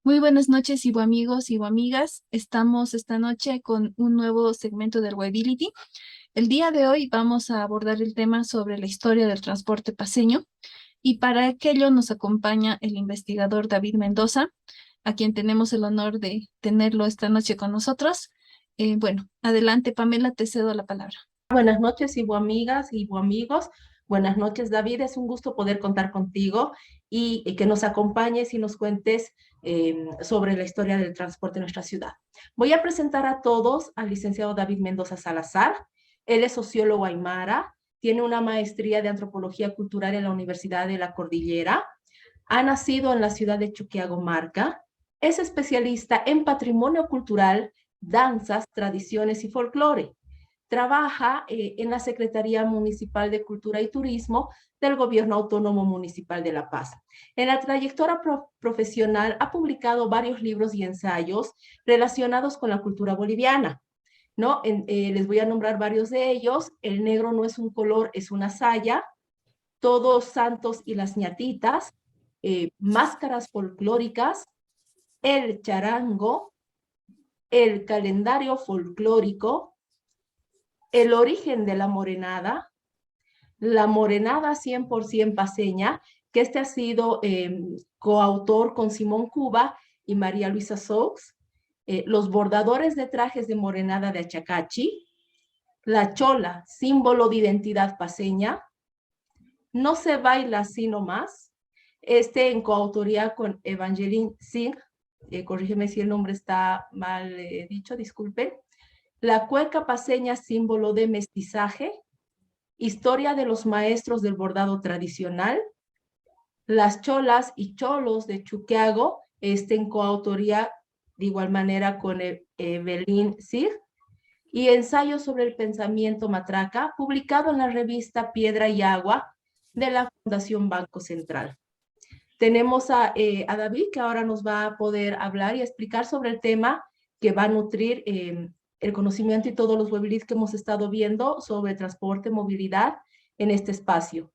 Muy buenas noches, Ivo amigos, Ivo amigas. Estamos esta noche con un nuevo segmento del Webility. El día de hoy vamos a abordar el tema sobre la historia del transporte paceño y para aquello nos acompaña el investigador David Mendoza, a quien tenemos el honor de tenerlo esta noche con nosotros. Bueno, adelante, Pamela, te cedo la palabra. Buenas noches, Ivo amigas, Ivo amigos. Buenas noches, David. Es un gusto poder contar contigo y que nos acompañes y nos cuentes sobre la historia del transporte en nuestra ciudad. Voy a presentar a todos al licenciado David Mendoza Salazar. Él es sociólogo aymara, tiene una maestría de antropología cultural en la Universidad de la Cordillera, ha nacido en la ciudad de Chuquiago, Marca, es especialista en patrimonio cultural, danzas, tradiciones y folclore. Trabaja en la Secretaría Municipal de Cultura y Turismo del Gobierno Autónomo Municipal de La Paz. En la trayectoria profesional ha publicado varios libros y ensayos relacionados con la cultura boliviana, ¿no? Les voy a nombrar varios de ellos. El negro no es un color, es una saya. Todos Santos y las ñatitas. Máscaras folclóricas. El charango. El calendario folclórico. El origen de la morenada 100% paseña, que este ha sido coautor con Simón Cuba y María Luisa Saux, los bordadores de trajes de morenada de Achacachi, la chola, símbolo de identidad paseña, no se baila sino más, este en coautoría con Evangeline Singh, corrígeme si el nombre está mal dicho, disculpen, la cueca paseña, símbolo de mestizaje, historia de los maestros del bordado tradicional, las cholas y cholos de Chuquiago, en coautoría de igual manera con Evelyn Sir, y ensayo sobre el pensamiento matraca, publicado en la revista Piedra y Agua de la Fundación Banco Central. Tenemos a David, que ahora nos va a poder hablar y explicar sobre el tema que va a nutrir el conocimiento y todos los webinars que hemos estado viendo sobre transporte, movilidad en este espacio.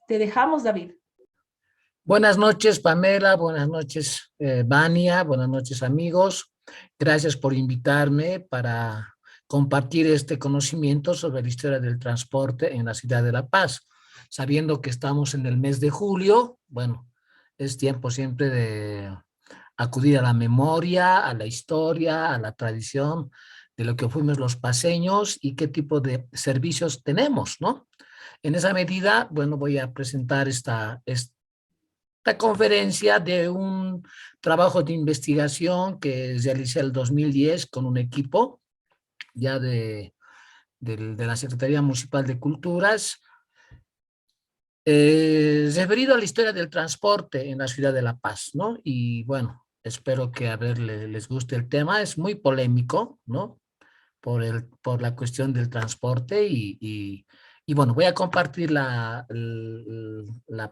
Te dejamos, David. Buenas noches, Pamela. Buenas noches, Vania. Buenas noches, amigos. Gracias por invitarme para compartir este conocimiento sobre la historia del transporte en la ciudad de La Paz. Sabiendo que estamos en el mes de julio, bueno, es tiempo siempre de acudir a la memoria, a la historia, a la tradición de lo que fuimos los paceños y qué tipo de servicios tenemos, ¿no? En esa medida, bueno, voy a presentar esta conferencia de un trabajo de investigación que realicé el 2010 con un equipo ya de la Secretaría Municipal de Culturas, referido a la historia del transporte en la ciudad de La Paz, ¿no? Y bueno, espero que a ver les guste el tema. Es muy polémico, ¿no? Por la cuestión del transporte y bueno, voy a compartir la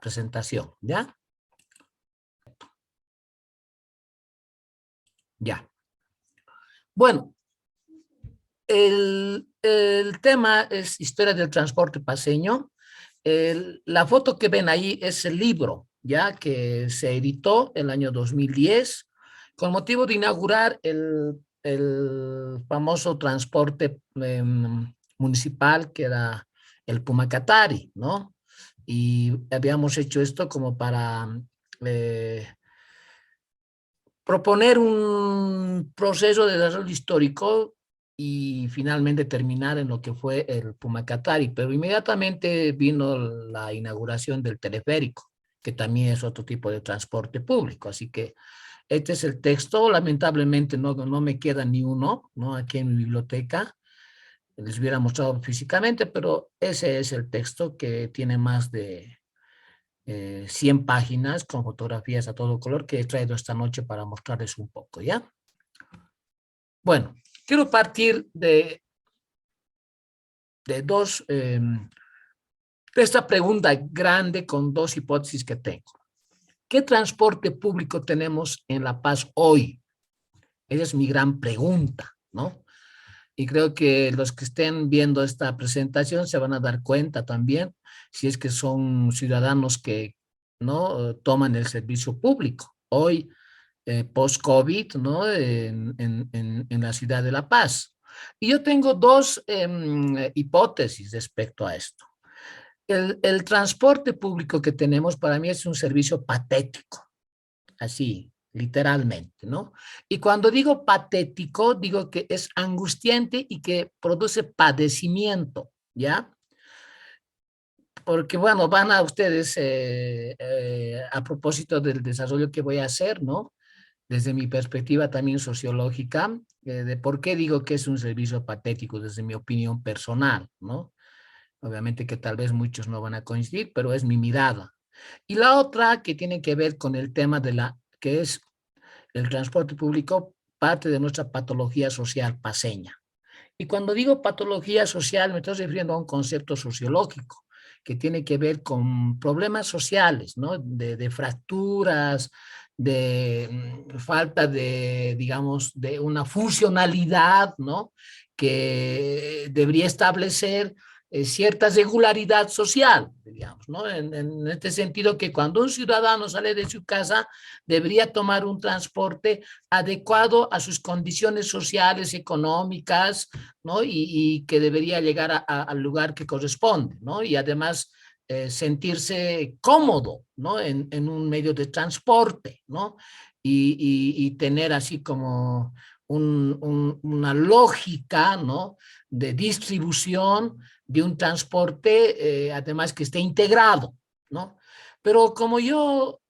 presentación, ¿ya? Ya. Bueno, el tema es historia del transporte paceño. La foto que ven ahí es el libro, ya que se editó el año 2010 con motivo de inaugurar el famoso transporte municipal que era el Pumacatari, ¿no? Y habíamos hecho esto como para proponer un proceso de desarrollo histórico y finalmente terminar en lo que fue el Pumacatari, pero inmediatamente vino la inauguración del teleférico, que también es otro tipo de transporte público, así que este es el texto. Lamentablemente no me queda ni uno, ¿no? Aquí en mi biblioteca, les hubiera mostrado físicamente, pero ese es el texto que tiene más de 100 páginas con fotografías a todo color que he traído esta noche para mostrarles un poco, ¿ya? Bueno, quiero partir de esta pregunta grande con dos hipótesis que tengo. ¿Qué transporte público tenemos en La Paz hoy? Esa es mi gran pregunta, ¿no? Y creo que los que estén viendo esta presentación se van a dar cuenta también si es que son ciudadanos que no toman el servicio público. Hoy post-COVID, ¿no? En la ciudad de La Paz. Y yo tengo dos hipótesis respecto a esto. El transporte público que tenemos para mí es un servicio patético, así, literalmente, ¿no? Y cuando digo patético, digo que es angustiante y que produce padecimiento, ¿ya? Porque, bueno, van a ustedes, a propósito del desarrollo que voy a hacer, ¿no? Desde mi perspectiva también sociológica, de por qué digo que es un servicio patético desde mi opinión personal, ¿no? Obviamente que tal vez muchos no van a coincidir, pero es mi mirada. Y la otra que tiene que ver con el tema de que es el transporte público, parte de nuestra patología social paseña. Y cuando digo patología social, me estoy refiriendo a un concepto sociológico que tiene que ver con problemas sociales, ¿no? De fracturas, de falta de, digamos, de una funcionalidad, ¿no? Que debería establecer cierta regularidad social, digamos, ¿no? En este sentido que cuando un ciudadano sale de su casa debería tomar un transporte adecuado a sus condiciones sociales, económicas, ¿no? Y que debería llegar al lugar que corresponde, ¿no? Y además sentirse cómodo, ¿no? En un medio de transporte, ¿no? Y tener así como una lógica, ¿no? De distribución de un transporte, además que esté integrado, ¿no? Pero como yo,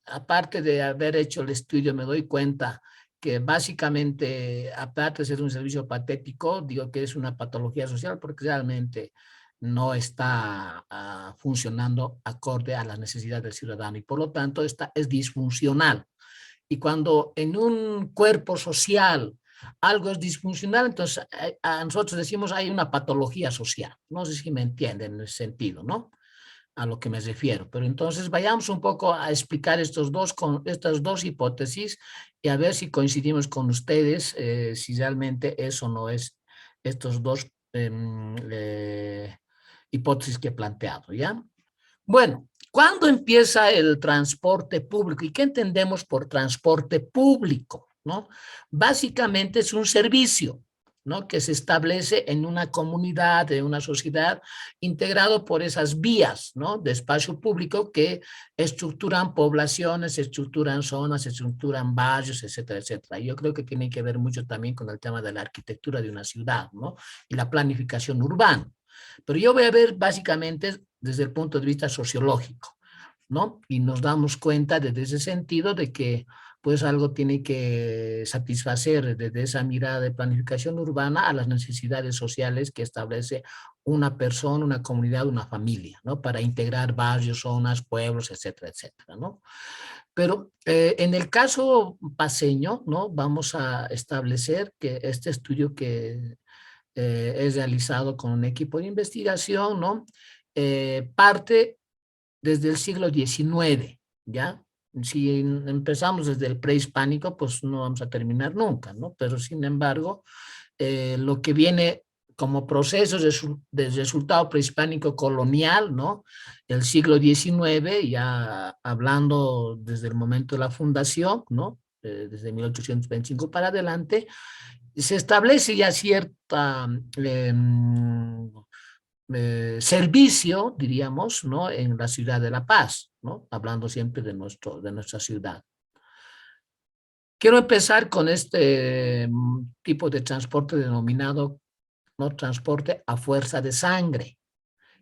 aparte de haber hecho el estudio, me doy cuenta que básicamente, aparte de ser un servicio patético, digo que es una patología social porque realmente no está funcionando acorde a las necesidades del ciudadano y por lo tanto es disfuncional. Y cuando en un cuerpo social algo es disfuncional, entonces a nosotros decimos hay una patología social. No sé si me entienden en ese sentido, ¿no? A lo que me refiero. Pero entonces vayamos un poco a explicar estas dos hipótesis y a ver si coincidimos con ustedes, si realmente eso no es estos dos hipótesis que he planteado, ¿ya? Bueno, ¿cuándo empieza el transporte público? ¿Y qué entendemos por transporte público? ¿No? Básicamente es un servicio, ¿no? Que se establece en una comunidad, en una sociedad, integrado por esas vías, ¿no? De espacio público que estructuran poblaciones, estructuran zonas, estructuran barrios, etcétera, etcétera. Y yo creo que tiene que ver mucho también con el tema de la arquitectura de una ciudad, ¿no? Y la planificación urbana. Pero yo voy a ver básicamente desde el punto de vista sociológico, ¿no? Y nos damos cuenta desde ese sentido de que pues algo tiene que satisfacer desde esa mirada de planificación urbana a las necesidades sociales que establece una persona, una comunidad, una familia, ¿no? Para integrar barrios, zonas, pueblos, etcétera, etcétera, ¿no? Pero en el caso paseño, ¿no? Vamos a establecer que este estudio que es realizado con un equipo de investigación, ¿no? Parte desde el siglo XIX, ¿ya? Si empezamos desde el prehispánico, pues no vamos a terminar nunca, ¿no? Pero sin embargo, lo que viene como proceso de resultado prehispánico colonial, ¿no? El siglo XIX, ya hablando desde el momento de la fundación, ¿no? Desde 1825 para adelante, se establece ya cierta servicio, diríamos, ¿no? En la ciudad de La Paz, ¿no? Hablando siempre de nuestra ciudad. Quiero empezar con este tipo de transporte denominado, ¿no? Transporte a fuerza de sangre,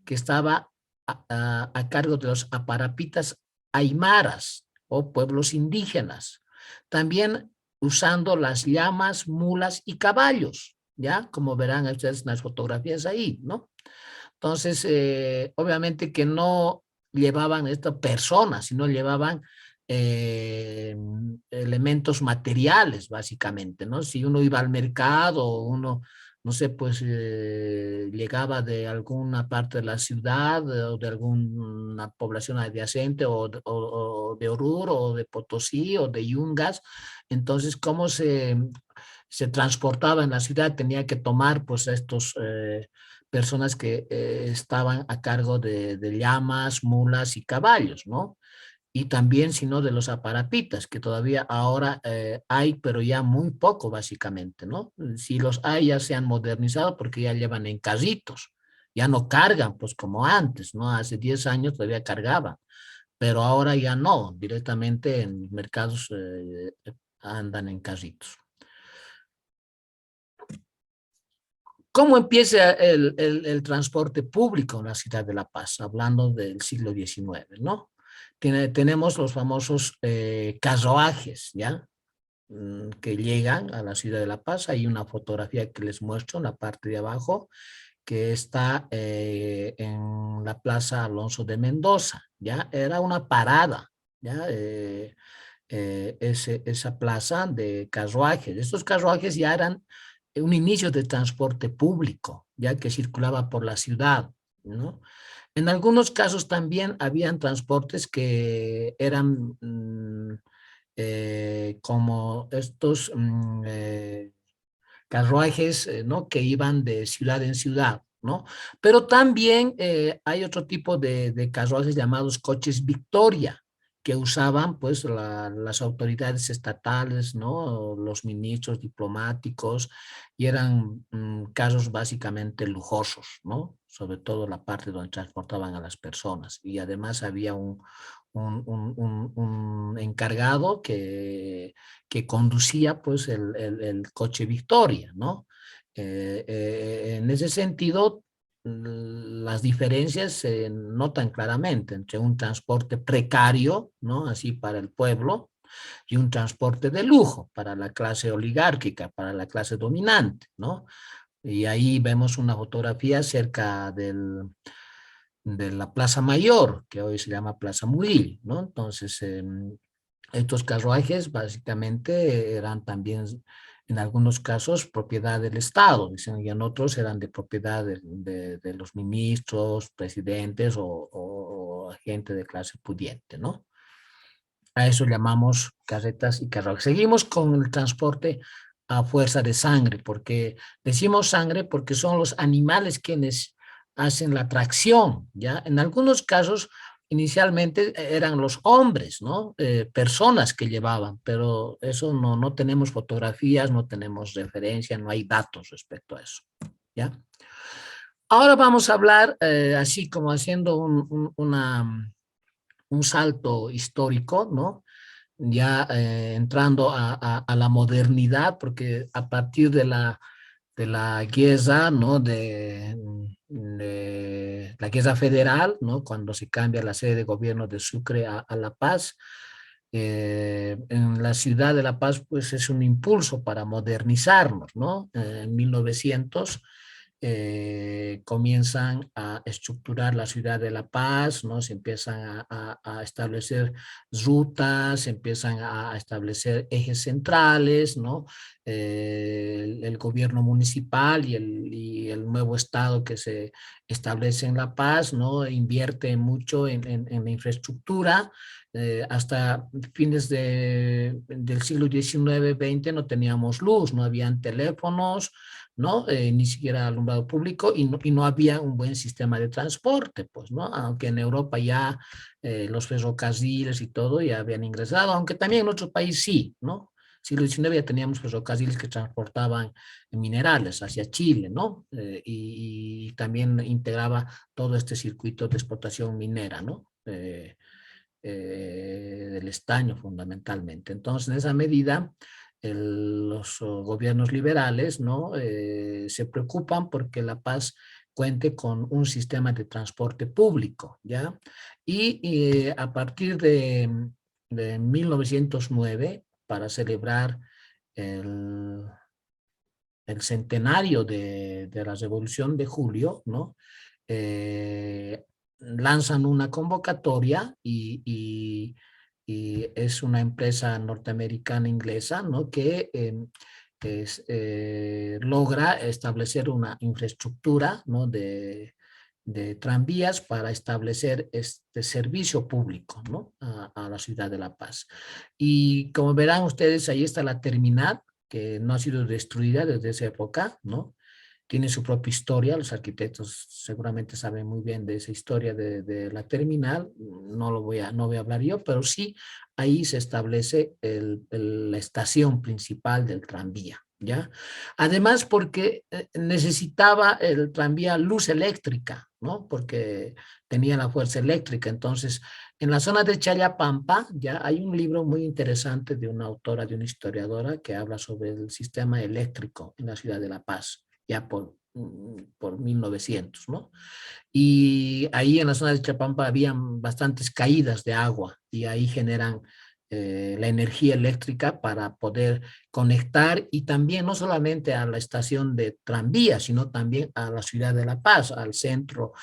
que estaba a cargo de los aparapitas aymaras o pueblos indígenas. También usando las llamas, mulas y caballos, ¿ya? Como verán ustedes en las fotografías ahí, ¿no? Entonces, obviamente que no llevaban estas personas, sino llevaban elementos materiales, básicamente, ¿no? Si uno iba al mercado, uno, no sé, pues llegaba de alguna parte de la ciudad o de alguna población adyacente o de Oruro o de Potosí o de Yungas, entonces, ¿cómo se transportaba en la ciudad? Tenía que tomar, pues, estos personas que estaban a cargo de llamas, mulas y caballos, ¿no? y también, sino de los aparapitas, que todavía ahora hay, pero ya muy poco básicamente, ¿no? Si los hay, ya se han modernizado porque ya llevan en carritos, ya no cargan, pues como antes, ¿no? Hace 10 años todavía cargaban, pero ahora ya no, directamente en los mercados andan en carritos. ¿Cómo empieza el transporte público en la ciudad de La Paz? Hablando del siglo XIX, ¿no? Tenemos los famosos carruajes, ¿ya? Que llegan a la ciudad de La Paz. Hay una fotografía que les muestro en la parte de abajo, que está en la Plaza Alonso de Mendoza, ¿ya? Era una parada, ¿ya? Esa plaza de carruajes. Estos carruajes ya eran un inicio de transporte público, ya que circulaba por la ciudad, ¿no? En algunos casos también habían transportes que eran como estos carruajes, ¿no? Que iban de ciudad en ciudad, ¿no? Pero también hay otro tipo de carruajes llamados coches Victoria, que usaban pues las autoridades estatales, ¿no? Los ministros diplomáticos, y eran carros básicamente lujosos, ¿no? Sobre todo la parte donde transportaban a las personas. Y además había un encargado que conducía pues el coche Victoria, ¿no? En ese sentido, las diferencias se notan claramente entre un transporte precario, ¿no? Así para el pueblo, y un transporte de lujo para la clase oligárquica, para la clase dominante, ¿no? Y ahí vemos una fotografía cerca de la Plaza Mayor, que hoy se llama Plaza Murillo, ¿no? Entonces, estos carruajes básicamente eran también en algunos casos propiedad del Estado, dicen, y en otros eran de propiedad de los ministros, presidentes o gente de clase pudiente, ¿no? A eso llamamos carretas y carruajes. Seguimos con el transporte a fuerza de sangre, porque decimos sangre porque son los animales quienes hacen la tracción, ¿ya? En algunos casos, inicialmente eran los hombres, ¿no? Personas que llevaban, pero eso no tenemos fotografías, no tenemos referencia, no hay datos respecto a eso, ¿ya? Ahora vamos a hablar, así como haciendo un salto histórico, ¿no? Ya entrando a la modernidad, porque a partir de la guerra, ¿no? De la guerra federal, ¿no? Cuando se cambia la sede de gobierno de Sucre a La Paz, en la ciudad de La Paz, pues es un impulso para modernizarnos, ¿no? En 1900 comienzan a estructurar la ciudad de La Paz, ¿no? Se empiezan a establecer rutas, se empiezan a establecer ejes centrales, ¿no? El gobierno municipal y el nuevo estado que se establece en La Paz, ¿no? Invierte mucho en la infraestructura. Hasta fines del siglo XIX, XX no teníamos luz, no habían teléfonos, ¿no? Ni siquiera alumbrado público y no había un buen sistema de transporte, pues, ¿no? Aunque en Europa ya los ferrocarriles y todo ya habían ingresado, aunque también en otro país sí, ¿no? Siglo XIX ya teníamos ferrocarriles que transportaban minerales hacia Chile, ¿no? Y también integraba todo este circuito de explotación minera, ¿no? Del estaño fundamentalmente. Entonces, en esa medida, los gobiernos liberales, ¿no? Se preocupan porque La Paz cuente con un sistema de transporte público, ¿ya? Y a partir de 1909, para celebrar el, el centenario de la Revolución de Julio, ¿no? Lanzan una convocatoria y es una empresa norteamericana inglesa, ¿no? Que logra establecer una infraestructura, ¿no? de tranvías para establecer este servicio público, ¿no? A la ciudad de La Paz. Y como verán ustedes, ahí está la terminal, que no ha sido destruida desde esa época, ¿no? tiene su propia historia. Los arquitectos seguramente saben muy bien de esa historia de la terminal. No voy a hablar yo, pero sí ahí se establece la estación principal del tranvía, ¿ya? Además, porque necesitaba el tranvía luz eléctrica, ¿no? Porque tenía la fuerza eléctrica. Entonces, en la zona de Chayapampa, ya hay un libro muy interesante de una autora, de una historiadora, que habla sobre el sistema eléctrico en la ciudad de La Paz, ya por 1900, ¿no? Y ahí en la zona de Chapampa habían bastantes caídas de agua y ahí generan la energía eléctrica para poder conectar, y también no solamente a la estación de tranvía, sino también a la ciudad de La Paz, al centro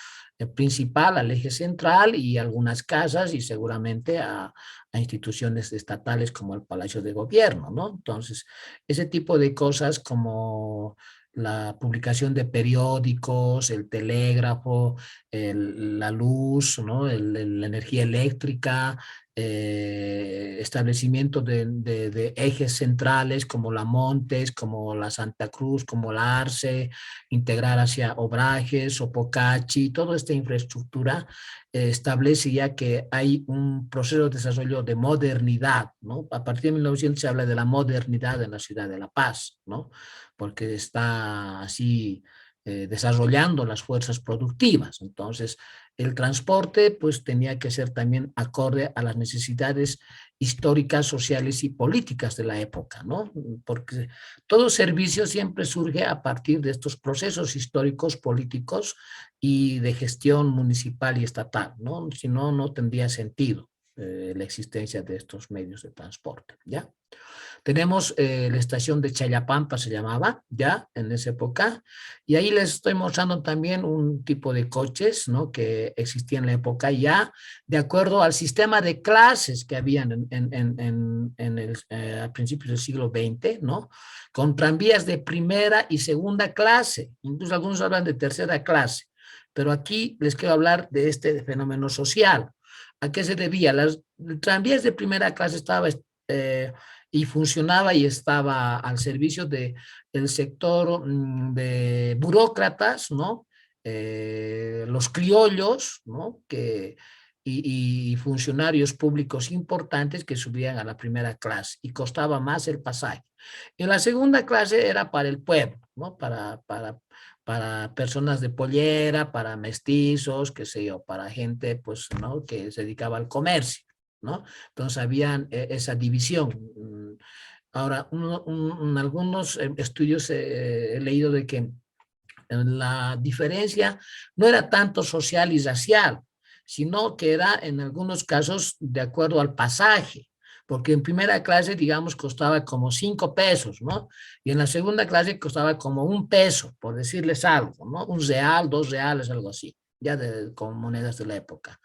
principal, al eje central, y algunas casas, y seguramente a instituciones estatales como el Palacio de Gobierno, ¿no? Entonces, ese tipo de cosas como la publicación de periódicos, el telégrafo, la luz, ¿no? La energía eléctrica, establecimiento de ejes centrales como la Montes, como la Santa Cruz, como la Arce, integrar hacia Obrajes, Sopocachi, toda esta infraestructura establece ya que hay un proceso de desarrollo de modernidad, ¿no? A partir de 1900 se habla de la modernidad en la ciudad de La Paz, ¿no? Porque está así desarrollando las fuerzas productivas. Entonces, el transporte pues tenía que ser también acorde a las necesidades históricas, sociales y políticas de la época, ¿no? Porque todo servicio siempre surge a partir de estos procesos históricos, políticos y de gestión municipal y estatal, ¿no? Si no, no tendría sentido la existencia de estos medios de transporte, ¿ya? Tenemos la estación de Chayapampa, se llamaba, ya, en esa época, y ahí les estoy mostrando también un tipo de coches, ¿no? Que existía en la época ya, de acuerdo al sistema de clases que habían a principios del siglo XX, ¿no? Con tranvías de primera y segunda clase, incluso algunos hablan de tercera clase, pero aquí les quiero hablar de este fenómeno social. ¿A qué se debía? Las tranvías de primera clase estaban y funcionaba y estaba al servicio del sector de burócratas, ¿no? Los criollos, ¿no? Y funcionarios públicos importantes que subían a la primera clase y costaba más el pasaje. Y la segunda clase era para el pueblo, ¿no? Para personas de pollera, para mestizos, qué sé yo, para gente, pues, ¿no? Que se dedicaba al comercio, ¿no? Entonces había esa división. Ahora, en algunos estudios he leído de que la diferencia no era tanto social y racial, sino que era en algunos casos de acuerdo al pasaje, porque en primera clase, digamos, costaba como 5 pesos, ¿no? Y en la segunda clase costaba como 1 peso, por decirles algo, ¿no? 1 real, 2 reales, algo así, ya con monedas de la época.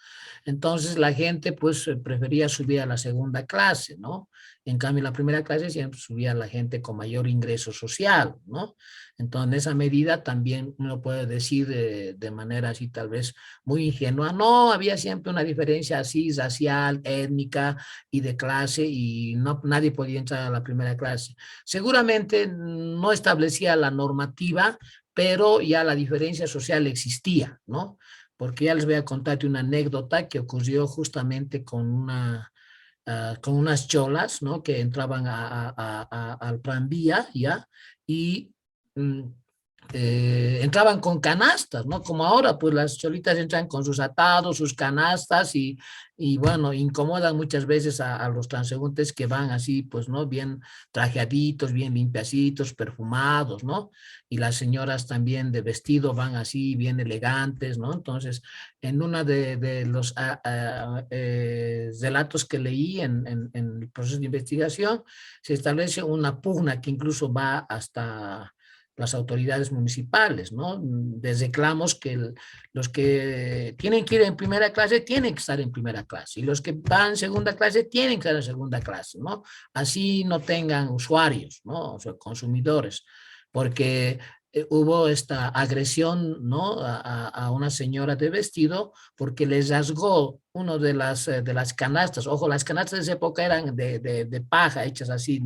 Entonces la gente pues prefería subir a la segunda clase, ¿no? En cambio, en la primera clase siempre subía la gente con mayor ingreso social, ¿no? Entonces, en esa medida también uno puede decir de manera así tal vez muy ingenua, no, había siempre una diferencia así racial, étnica y de clase, y no, nadie podía entrar a la primera clase. Seguramente no establecía la normativa, pero ya la diferencia social existía, ¿no? Porque ya les voy a contarte una anécdota que ocurrió justamente con unas cholas, ¿no? Que entraban al tranvía, ¿ya? Y mm, entraban con canastas, ¿no? Como ahora, pues las cholitas entran con sus atados, sus canastas y bueno, incomodan muchas veces a los transeúntes que van así, pues, ¿no? Bien trajeaditos, bien limpiacitos, perfumados, ¿no? Y las señoras también de vestido van así, bien elegantes, ¿no? Entonces, en una de los relatos que leí en el proceso de investigación, se establece una pugna que incluso va hasta las autoridades municipales, ¿no? De reclamos que los que tienen que ir en primera clase tienen que estar en primera clase y los que van en segunda clase tienen que estar en segunda clase, ¿no? Así no tengan usuarios, ¿no? O sea, consumidores, porque hubo esta agresión, ¿no? A una señora de vestido porque le rasgó uno de las canastas. Ojo, las canastas de esa época eran de paja, hechas así,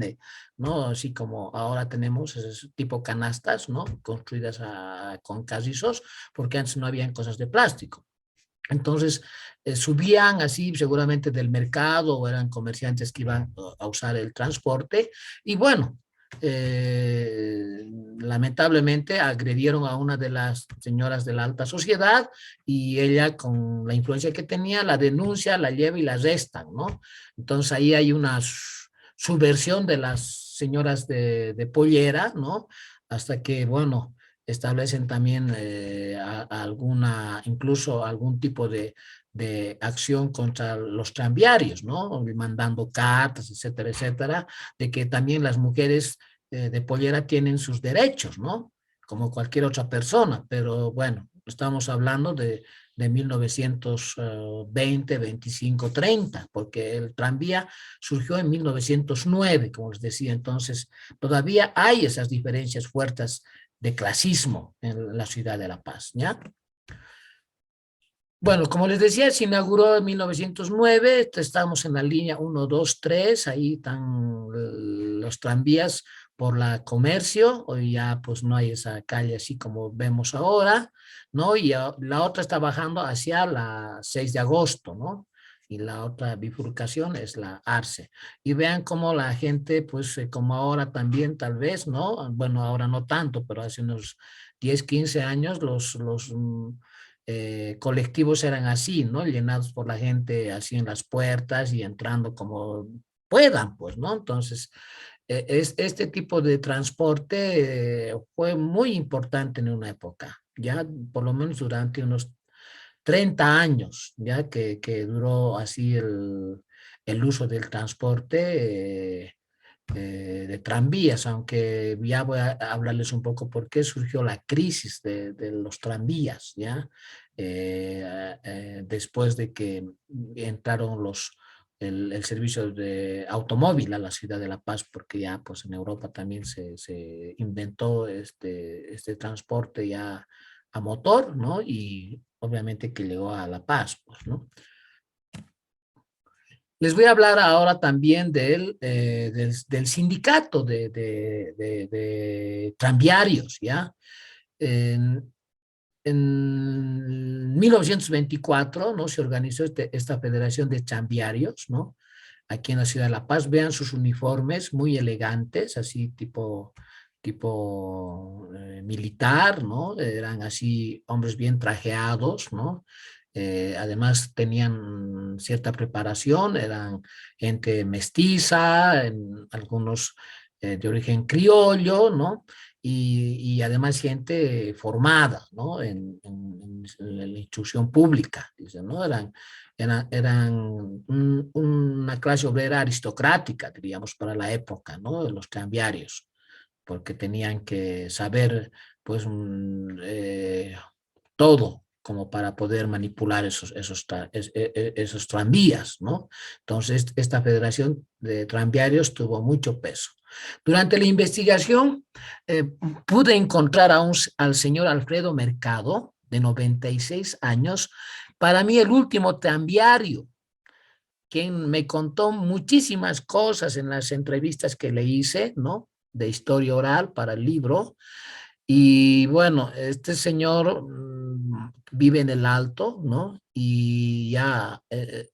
¿no? Así como ahora tenemos ese tipo canastas, ¿no? Construidas con carrizos, porque antes no habían cosas de plástico. Entonces, subían así seguramente del mercado o eran comerciantes que iban a usar el transporte y bueno, lamentablemente agredieron a una de las señoras de la alta sociedad y ella con la influencia que tenía la denuncia, la lleva y la arrestan, ¿no? Entonces ahí hay una subversión de las señoras de pollera, ¿no? Hasta que, bueno, establecen también alguna, incluso algún tipo de acción contra los tranviarios, ¿no? Mandando cartas, etcétera, etcétera, de que también las mujeres de pollera tienen sus derechos, ¿no? Como cualquier otra persona, pero bueno, estamos hablando de 1920, 25, 30, porque el tranvía surgió en 1909, como les decía, entonces todavía hay esas diferencias fuertes de clasismo en la ciudad de La Paz, ¿ya? Bueno, como les decía, se inauguró en 1909, estamos en la línea 1, 2, 3, ahí están los tranvías por la Comercio, hoy ya pues no hay esa calle así como vemos ahora, ¿no? Y la otra está bajando hacia la 6 de agosto, ¿no? Y la otra bifurcación es la Arce. Y vean cómo la gente, pues como ahora también tal vez, ¿no? Bueno, ahora no tanto, pero hace unos 10, 15 años colectivos eran así, ¿no? Llenados por la gente así en las puertas y entrando como puedan, pues, ¿no? Entonces, este tipo de transporte fue muy importante en una época, ya por lo menos durante unos 30 años, ya que duró así el uso del transporte de tranvías, aunque ya voy a hablarles un poco por qué surgió la crisis de los tranvías, ¿ya? Después de que entraron el servicio de automóvil a la ciudad de La Paz, porque ya pues en Europa también se inventó este transporte ya a motor, ¿no? Y obviamente que llegó a La Paz, pues, ¿no? Les voy a hablar ahora también del sindicato de tranviarios, ¿ya? En, en 1924, ¿no? Se organizó esta Federación de Tranviarios, ¿no? Aquí en la ciudad de La Paz. Vean sus uniformes muy elegantes, así tipo militar, ¿no? Eran así hombres bien trajeados, ¿no? Además tenían cierta preparación, eran gente mestiza, algunos de origen criollo, ¿no? Y además gente formada, ¿no? En la instrucción pública, dicen, ¿no? Eran una clase obrera aristocrática, diríamos, para la época, ¿no? De los cambiarios, porque tenían que saber, pues, todo como para poder manipular esos tranvías, ¿no? Entonces, esta Federación de Tranviarios tuvo mucho peso. Durante la investigación, pude encontrar al señor Alfredo Mercado, de 96 años, para mí el último tranviario, quien me contó muchísimas cosas en las entrevistas que le hice, ¿no? De historia oral para el libro. Y bueno, este señor vive en el Alto, ¿no? Y ya,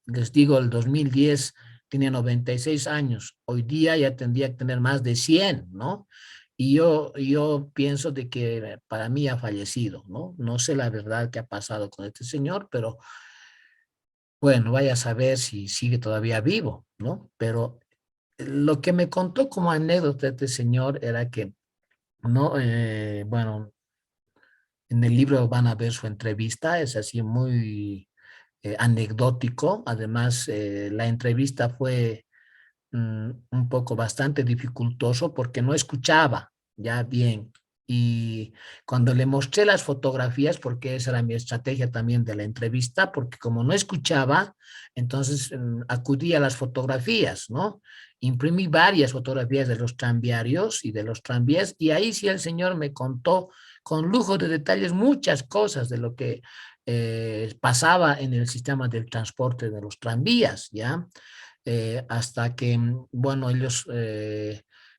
les digo, el 2010 tenía 96 años. Hoy día ya tendría que tener más de 100, ¿no? Y yo pienso de que para mí ha fallecido, ¿no? No sé la verdad que ha pasado con este señor, pero bueno, vaya a saber si sigue todavía vivo, ¿no? Pero lo que me contó como anécdota este señor era que, no, bueno, en el libro van a ver su entrevista, es así muy anecdótico. Además, la entrevista fue un poco bastante dificultoso porque no escuchaba ya bien Y cuando le mostré las fotografías, porque esa era mi estrategia también de la entrevista, porque como no escuchaba, entonces acudí a las fotografías, ¿no? Imprimí varias fotografías de los tranviarios y de los tranvías, y ahí sí el señor me contó con lujo de detalles muchas cosas de lo que pasaba en el sistema del transporte de los tranvías, ¿ya? Hasta que, bueno, ellos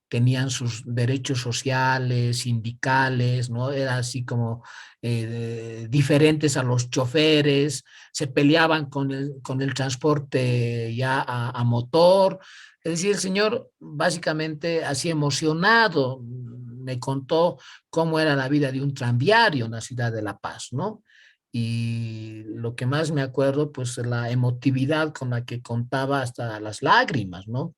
tenían sus derechos sociales, sindicales, ¿no? Era así como diferentes a los choferes, se peleaban con el transporte ya a motor. Es decir, el señor básicamente así emocionado me contó cómo era la vida de un tranviario en la ciudad de La Paz, ¿no? Y lo que más me acuerdo, pues la emotividad con la que contaba hasta las lágrimas, ¿no?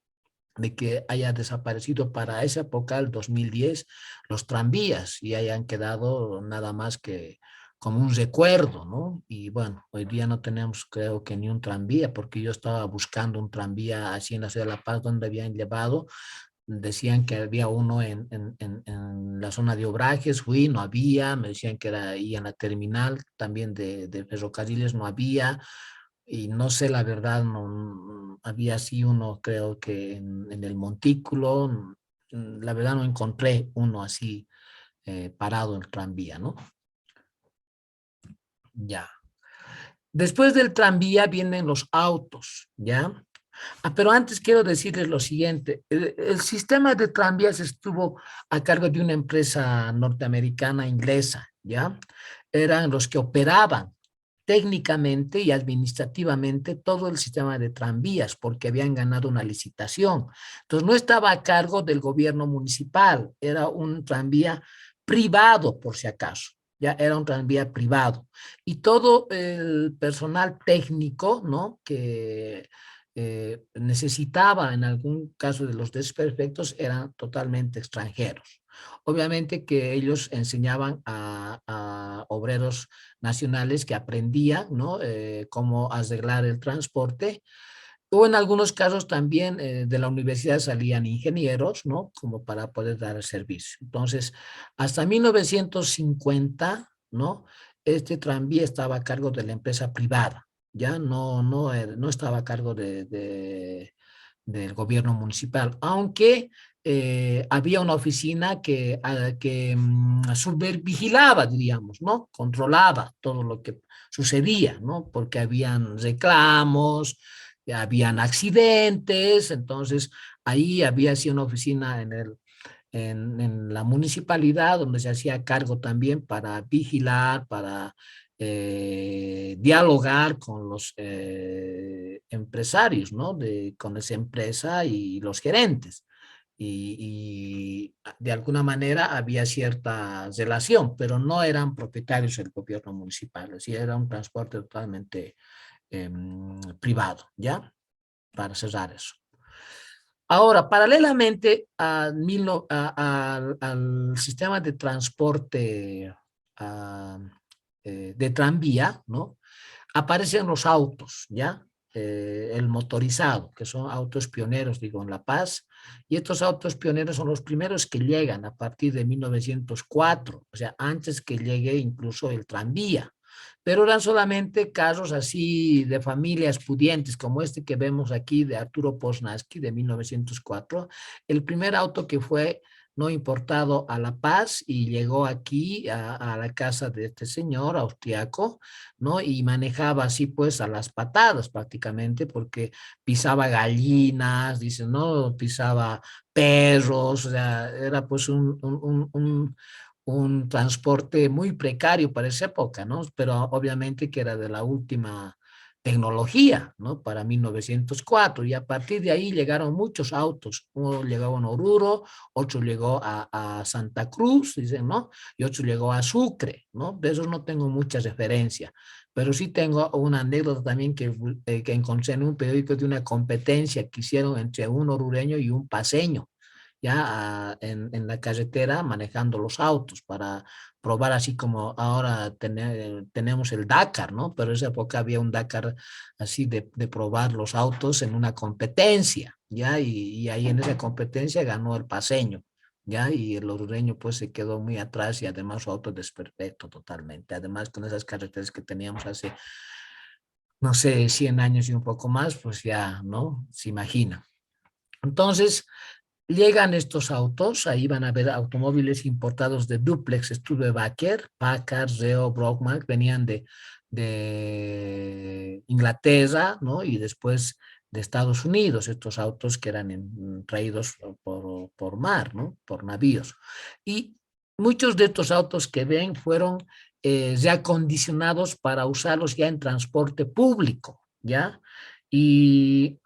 De que haya desaparecido para esa época, el 2010, los tranvías y hayan quedado nada más que como un recuerdo, ¿no? Y bueno, hoy día no tenemos, creo que ni un tranvía, porque yo estaba buscando un tranvía así en la ciudad de La Paz, donde habían llevado, decían que había uno en la zona de Obrajes, fui, no había, me decían que era ahí en la terminal, también de ferrocarriles no había, y no sé la verdad, no, había así uno, creo que en el Montículo, la verdad no encontré uno así parado en el tranvía, ¿no? Ya. Después del tranvía vienen los autos, ¿ya? Pero antes quiero decirles lo siguiente, el sistema de tranvías estuvo a cargo de una empresa norteamericana inglesa, ¿ya? Eran los que operaban técnicamente y administrativamente todo el sistema de tranvías porque habían ganado una licitación. Entonces no estaba a cargo del gobierno municipal, era un tranvía privado por si acaso. Ya era un tranvía privado. Y todo el personal técnico, ¿no? Que necesitaba en algún caso de los desperfectos eran totalmente extranjeros. Obviamente que ellos enseñaban a obreros nacionales que aprendían, ¿no? Cómo arreglar el transporte. O en algunos casos también de la universidad salían ingenieros, ¿no? Como para poder dar el servicio. Entonces, hasta 1950, ¿no? Este tranvía estaba a cargo de la empresa privada, ya no estaba a cargo del gobierno municipal, aunque había una oficina que supervigilaba, diríamos, ¿no? Controlaba todo lo que sucedía, ¿no? Porque habían reclamos, habían accidentes, entonces ahí había así una oficina en la municipalidad donde se hacía cargo también para vigilar, para dialogar con los empresarios, ¿no? Con esa empresa y los gerentes. Y de alguna manera había cierta relación, pero no eran propietarios del gobierno municipal, es decir, era un transporte totalmente privado, ¿ya? Para cerrar eso. Ahora, paralelamente al sistema de transporte ah, de tranvía, ¿no? Aparecen los autos, ¿ya? El motorizado, que son autos pioneros, digo, en La Paz, y estos autos pioneros son los primeros que llegan a partir de 1904, o sea, antes que llegue incluso el tranvía, pero eran solamente casos así de familias pudientes, como este que vemos aquí de Arturo Posnansky de 1904, el primer auto que fue no importado a La Paz y llegó aquí a la casa de este señor austriaco, ¿no? Y manejaba así pues a las patadas prácticamente porque pisaba gallinas, dice, ¿no? Pisaba perros, o sea, era pues un transporte muy precario para esa época, ¿no? Pero obviamente que era de la última tecnología, ¿no? Para 1904 y a partir de ahí llegaron muchos autos. Uno llegó a Oruro, otro llegó a Santa Cruz, dicen, ¿no? Y otro llegó a Sucre, ¿no? De esos no tengo mucha referencia, pero sí tengo una anécdota también que encontré en un periódico de una competencia que hicieron entre un orureño y un paseño ya en la carretera manejando los autos para probar así como ahora tenemos el Dakar, ¿no? Pero en esa época había un Dakar así de probar los autos en una competencia, ¿ya? Y ahí en esa competencia ganó el paseño, ¿ya? Y el orureño pues se quedó muy atrás y además su auto desperfecto totalmente. Además con esas carreteras que teníamos hace, no sé, 100 años y un poco más, pues ya, ¿no? Se imagina. Entonces, llegan estos autos, ahí van a ver automóviles importados de Duplex, Studebaker, Packard, Reo, Brockman, venían de Inglaterra, ¿no? Y después de Estados Unidos, estos autos que eran traídos por mar, ¿no? Por navíos. Y muchos de estos autos que ven fueron ya acondicionados para usarlos ya en transporte público, ¿ya? Y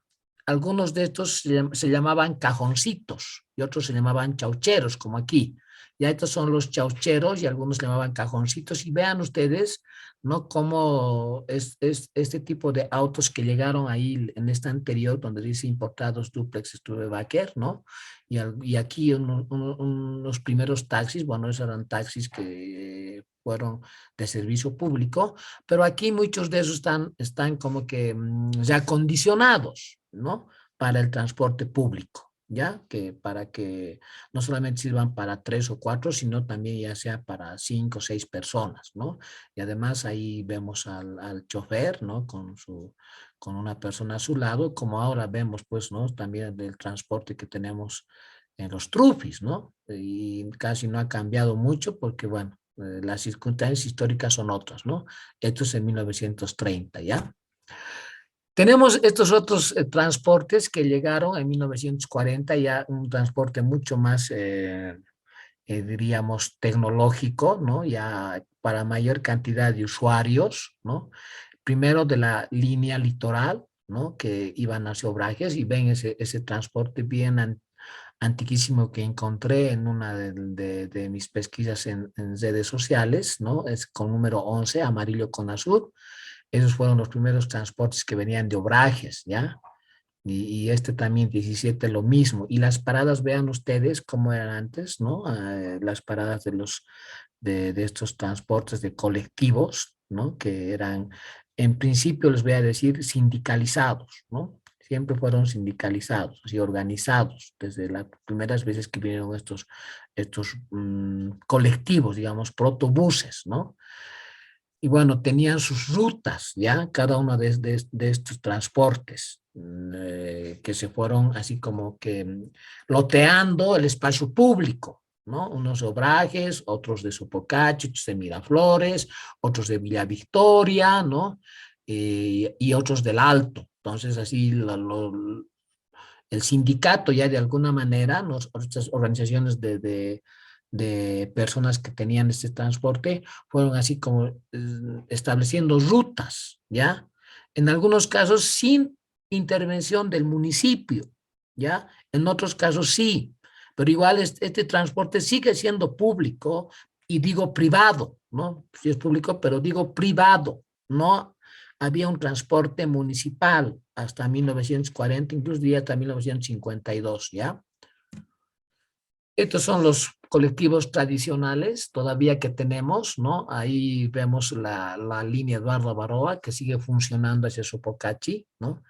algunos de estos se llamaban cajoncitos y otros se llamaban chaucheros, como aquí. Ya estos son los chaucheros y algunos se llamaban cajoncitos. Y vean ustedes, ¿no? Cómo es este tipo de autos que llegaron ahí en esta anterior, donde dice importados duplex Studebaker, ¿no? Y aquí unos primeros taxis, bueno, esos eran taxis que fueron de servicio público, pero aquí muchos de esos están como que ya condicionados, ¿no? Para el transporte público, ¿ya? Que para que no solamente sirvan para 3 o 4, sino también ya sea para 5 o 6 personas, ¿no? Y además ahí vemos al chofer, ¿no? Con una persona a su lado, como ahora vemos, pues, ¿no? También del transporte que tenemos en los trufis, ¿no? Y casi no ha cambiado mucho porque, bueno, las circunstancias históricas son otras, ¿no? Esto es en 1930, ¿ya? Tenemos estos otros transportes que llegaron en 1940, ya un transporte mucho más, diríamos, tecnológico, ¿no? Ya para mayor cantidad de usuarios, ¿no? Primero de la línea litoral, ¿no? Que iban hacia Obrajes y ven ese transporte bien antiquísimo que encontré en una de mis pesquisas en redes sociales, ¿no? Es con número 11, amarillo con azul. Esos fueron los primeros transportes que venían de Obrajes, ¿ya? Y este también, 17, lo mismo. Y las paradas, vean ustedes cómo eran antes, ¿no? Las paradas de estos transportes de colectivos, ¿no? Que eran, en principio, les voy a decir, sindicalizados, ¿no? Siempre fueron sindicalizados y organizados desde las primeras veces que vinieron estos colectivos, digamos, protobuses, ¿no? Y bueno, tenían sus rutas, ¿ya? Cada uno de estos transportes que se fueron así como que loteando el espacio público, ¿no? Unos Obrajes, otros de Sopocachi, otros de Miraflores, otros de Villa Victoria, ¿no? Y otros del Alto. Entonces, así el sindicato ya de alguna manera, ¿no? Estas organizaciones de personas que tenían este transporte, fueron así como estableciendo rutas, ¿ya? En algunos casos sin intervención del municipio, ¿ya? En otros casos sí, pero igual este transporte sigue siendo público y digo privado, ¿no? Sí es público, pero digo privado, no había un transporte municipal hasta 1940, incluso diría hasta 1952, ¿ya? Estos son los colectivos tradicionales todavía que tenemos, ¿no? Ahí vemos la línea Eduardo Baroa que sigue funcionando hacia Sopocachi, ¿no?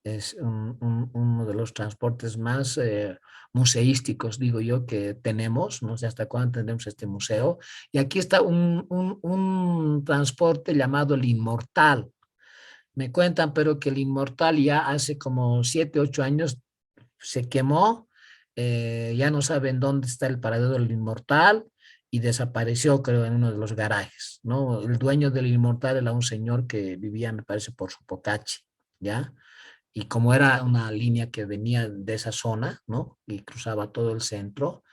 Es uno de los transportes más museísticos, digo yo, que tenemos. No sé hasta cuándo tendremos este museo. Y aquí está un transporte llamado el Inmortal. Me cuentan, pero que el Inmortal ya hace como 7, 8 años se quemó, ya no saben dónde está el paradero del Inmortal y desapareció, creo, en uno de los garajes, ¿no? El dueño del Inmortal era un señor que vivía, me parece, por Sopocachi, ¿ya? Y como era una línea que venía de esa zona, ¿no? Y cruzaba todo el centro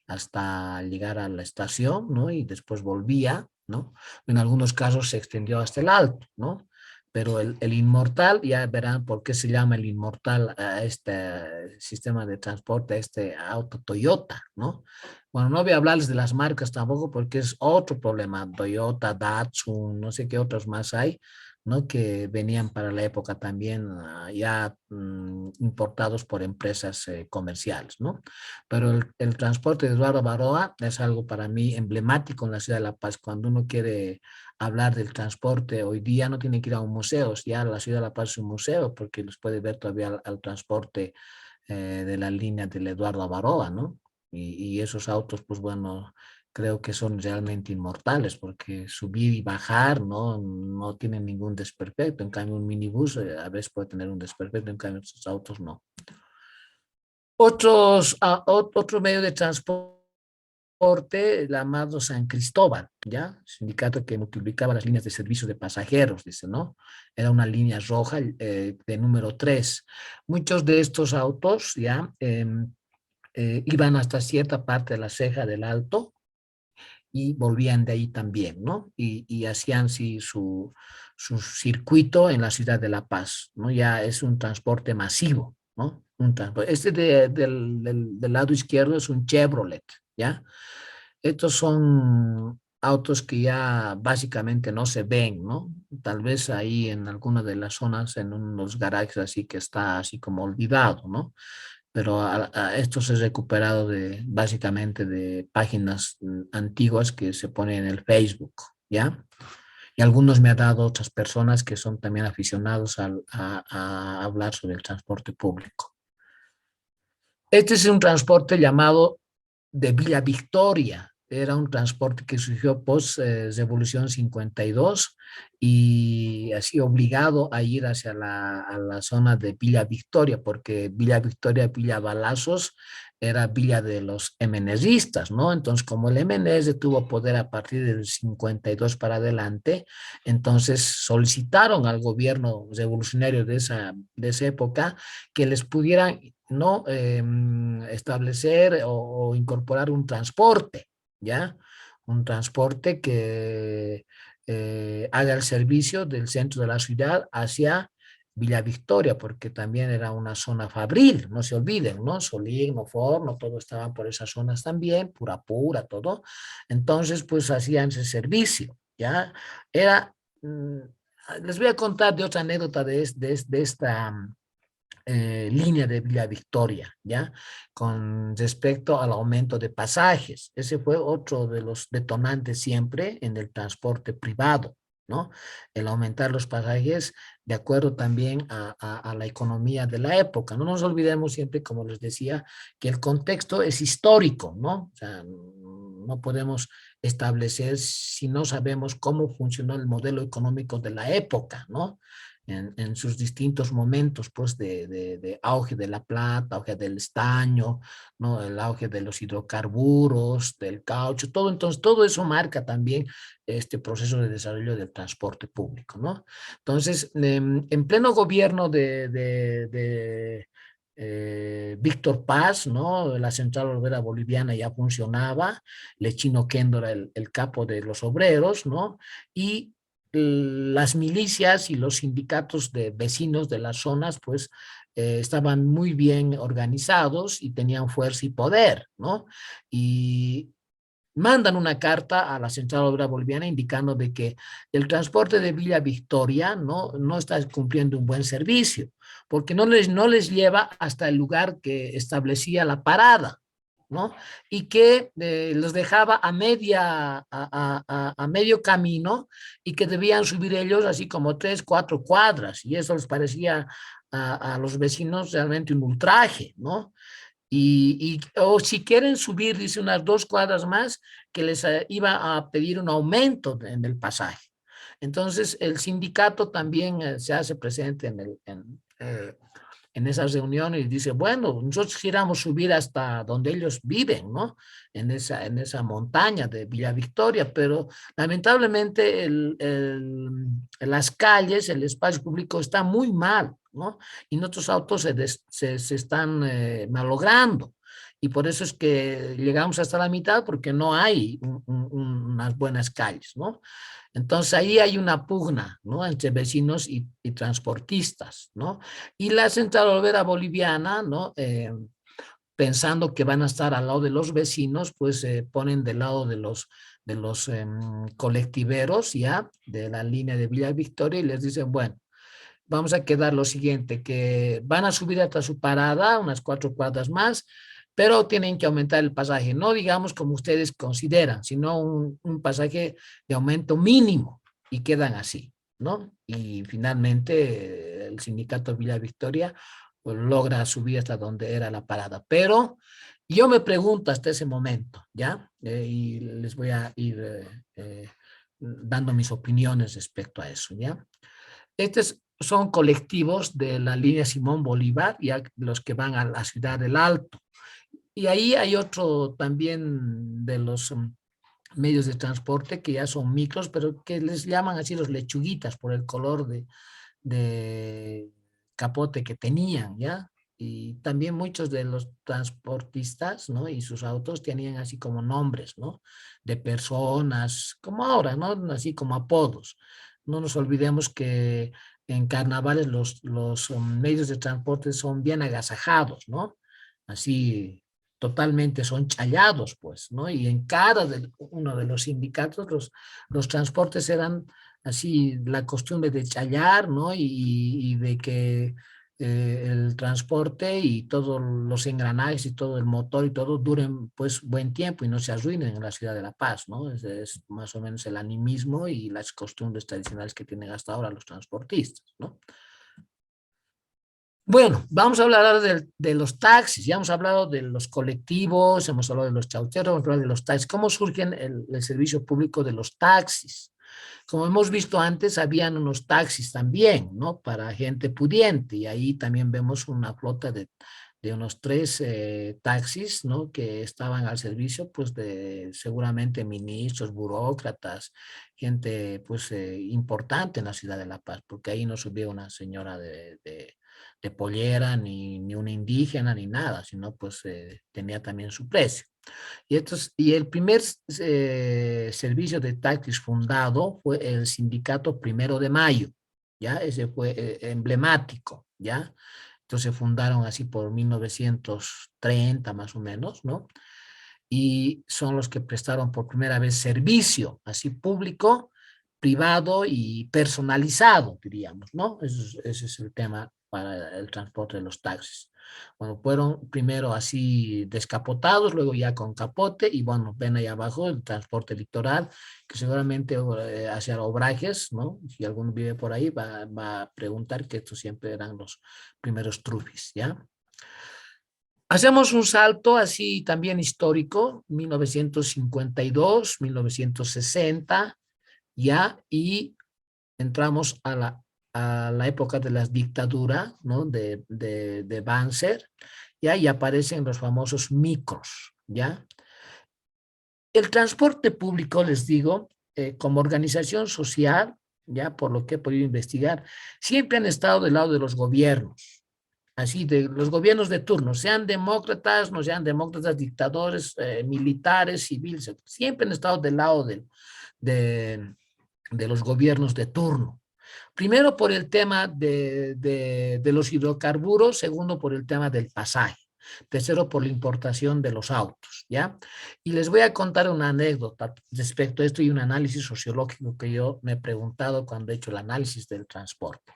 hasta llegar a la estación, ¿no? Y después volvía, ¿no? En algunos casos se extendió hasta el Alto, ¿no? Pero el Inmortal, ya verán por qué se llama el Inmortal a este sistema de transporte, a este auto Toyota, ¿no? Bueno, no voy a hablarles de las marcas tampoco porque es otro problema. Toyota, Datsun, no sé qué otros más hay, ¿no? Que venían para la época también ya importados por empresas comerciales, ¿no? Pero el transporte de Eduardo Baroa es algo para mí emblemático en la ciudad de La Paz. Cuando uno quiere hablar del transporte, hoy día no tiene que ir a un museo, ya la ciudad de La Paz es un museo porque los puede ver todavía al transporte de la línea del Eduardo Baroa, ¿no? y esos autos, pues bueno, creo que son realmente inmortales porque subir y bajar no tienen ningún desperfecto. En cambio, un minibús a veces puede tener un desperfecto, en cambio, esos autos no. Otro medio de transporte llamado San Cristóbal, ¿ya? Sindicato que multiplicaba las líneas de servicio de pasajeros, dice, ¿no? Era una línea roja de número 3. Muchos de estos autos, ¿ya? Iban hasta cierta parte de la ceja del Alto y volvían de ahí también, ¿no? Y hacían sí, su circuito en la ciudad de La Paz, ¿no? Ya es un transporte masivo, ¿no? Este del lado izquierdo es un Chevrolet, ¿ya? Estos son autos que ya básicamente no se ven, ¿no? Tal vez ahí en alguna de las zonas, en unos garajes así que está así como olvidado, ¿no? Pero esto se ha recuperado básicamente de páginas antiguas que se ponen en el Facebook, ¿ya? Y algunos me ha dado otras personas que son también aficionados a hablar sobre el transporte público. Este es un transporte llamado de Villa Victoria. Era un transporte que surgió post-Revolución 52 y así obligado a ir hacia a la zona de Villa Victoria, porque Villa Victoria, Villa Balazos, era villa de los MNEsistas, ¿no? Entonces, como el MNES tuvo poder a partir del 52 para adelante, entonces solicitaron al gobierno revolucionario de esa época que les pudieran no establecer o incorporar un transporte, ¿ya? Un transporte que haga el servicio del centro de la ciudad hacia Villa Victoria, porque también era una zona fabril, no se olviden, ¿no? Solín, Forno, todo estaban por esas zonas también, Pura, todo. Entonces, pues hacían ese servicio, ¿ya? Era, les voy a contar de otra anécdota de esta línea de Villa Victoria, ¿ya? Con respecto al aumento de pasajes. Ese fue otro de los detonantes siempre en el transporte privado, ¿no? El aumentar los pasajes de acuerdo también a la economía de la época. No nos olvidemos siempre, como les decía, que el contexto es histórico, ¿no? O sea, no podemos establecer si no sabemos cómo funcionó el modelo económico de la época, ¿no? En sus distintos momentos, pues, de auge de la plata, auge del estaño, ¿no? El auge de los hidrocarburos, del caucho, todo. Entonces, todo eso marca también este proceso de desarrollo del transporte público, ¿no? Entonces, en pleno gobierno Víctor Paz, ¿no? La Central Obrera Boliviana ya funcionaba, Lechino Kendo era el capo de los obreros, ¿no? Y las milicias y los sindicatos de vecinos de las zonas, pues, estaban muy bien organizados y tenían fuerza y poder, ¿no? Y mandan una carta a la Central Obrera Boliviana indicando de que el transporte de Villa Victoria no está cumpliendo un buen servicio, porque no les lleva hasta el lugar que establecía la parada, ¿no? Y que los dejaba a medio camino y que debían subir ellos así como 3, 4 cuadras, y eso les parecía a los vecinos realmente un ultraje, ¿no? O si quieren subir, dice, unas 2 cuadras más, que les iba a pedir un aumento en el pasaje. Entonces, el sindicato también se hace presente en esas reuniones y dice, bueno, nosotros quisiéramos subir hasta donde ellos viven, ¿no? En esa montaña de Villa Victoria, pero lamentablemente las calles, el espacio público está muy mal, ¿no? Y nuestros autos se están malogrando. Y por eso es que llegamos hasta la mitad, porque no hay unas buenas calles, ¿no? Entonces ahí hay una pugna, ¿no? Entre vecinos y transportistas, ¿no? Y la Central Obrera Boliviana, ¿no? Pensando que van a estar al lado de los vecinos, pues se ponen del lado de los colectiveros, ¿ya? De la línea de Villa Victoria y les dicen, bueno, vamos a quedar lo siguiente, que van a subir hasta su parada, unas 4 cuadras más, pero tienen que aumentar el pasaje, no digamos como ustedes consideran, sino un pasaje de aumento mínimo, y quedan así, ¿no? Y finalmente el sindicato Villa Victoria pues, logra subir hasta donde era la parada, pero Yo me pregunto hasta ese momento, ¿ya? Y les voy a ir dando mis opiniones respecto a eso, ¿ya? Estos son colectivos de la línea Simón Bolívar, ya los que van a la ciudad del Alto. Y ahí hay otro también de los medios de transporte que ya son micros, pero que les llaman así los lechuguitas por el color de capote que tenían, ¿ya? Y también muchos de los transportistas, ¿no? Y sus autos tenían así como nombres, ¿no? De personas, como ahora, ¿no? Así como apodos. No nos olvidemos que en carnavales los medios de transporte son bien agasajados, ¿no? Así totalmente son challados, pues, ¿no? Y en cara de uno de los sindicatos, los transportes eran así la costumbre de challar, ¿no? Y de que el transporte y todos los engranajes y todo el motor y todo duren pues buen tiempo y no se arruinen en la ciudad de La Paz, ¿no? Es más o menos el animismo y las costumbres tradicionales que tienen hasta ahora los transportistas, ¿no? Bueno, vamos a hablar ahora de los taxis. Ya hemos hablado de los colectivos, hemos hablado de los chaucheros, hemos hablado de los taxis. ¿Cómo surge el servicio público de los taxis? Como hemos visto antes, habían unos taxis también, ¿no? Para gente pudiente, y ahí también vemos una flota de unos 3 taxis, ¿no? Que estaban al servicio, pues, de seguramente ministros, burócratas, gente, pues, importante en la ciudad de La Paz, porque ahí no subía una señora de pollera, ni una indígena, ni nada, sino, pues, tenía también su precio. Y el primer servicio de taxis fundado fue el sindicato Primero de Mayo, ¿ya? Ese fue emblemático, ¿ya? Entonces fundaron así por 1930 más o menos, ¿no? Y son los que prestaron por primera vez servicio, así público, privado y personalizado, diríamos, ¿no? Ese es el tema para el transporte de los taxis. Bueno, fueron primero así descapotados, luego ya con capote, y bueno, ven ahí abajo el transporte litoral, que seguramente hacia Obrajes, ¿no? Si alguno vive por ahí, va a preguntar que estos siempre eran los primeros trufis, ¿ya? Hacemos un salto así también histórico, 1952, 1960, ya, y entramos a la época de las dictaduras, ¿no? De Banzer, ya, y aparecen los famosos micros, ya. El transporte público, les digo, como organización social, ya por lo que he podido investigar, siempre han estado del lado de los gobiernos, así de los gobiernos de turno, sean demócratas, no sean demócratas, dictadores, militares, civiles, siempre han estado del lado de, de los gobiernos de turno. Primero por el tema de los hidrocarburos, segundo por el tema del pasaje, tercero por la importación de los autos, ¿ya? Y les voy a contar una anécdota respecto a esto y un análisis sociológico que yo me he preguntado cuando he hecho el análisis del transporte.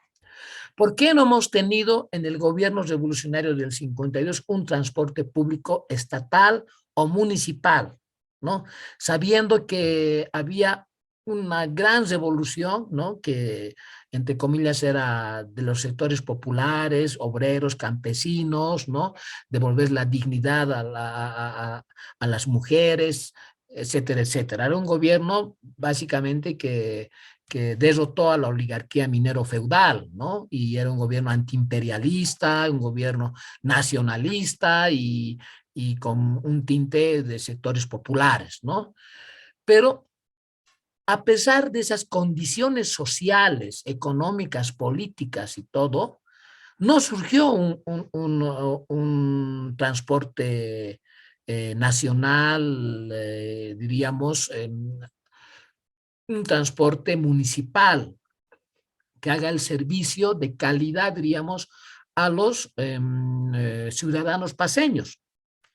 ¿Por qué no hemos tenido en el gobierno revolucionario del 52 un transporte público estatal o municipal, ¿no? Sabiendo que había una gran revolución, ¿no? Que entre comillas era de los sectores populares, obreros, campesinos, ¿no? Devolver la dignidad a las mujeres, etcétera, etcétera. Era un gobierno básicamente que derrotó a la oligarquía minero feudal, ¿no? Y era un gobierno antiimperialista, un gobierno nacionalista y con un tinte de sectores populares, ¿no? Pero a pesar de esas condiciones sociales, económicas, políticas y todo, no surgió un transporte nacional, diríamos, un transporte municipal que haga el servicio de calidad, diríamos, a los ciudadanos paseños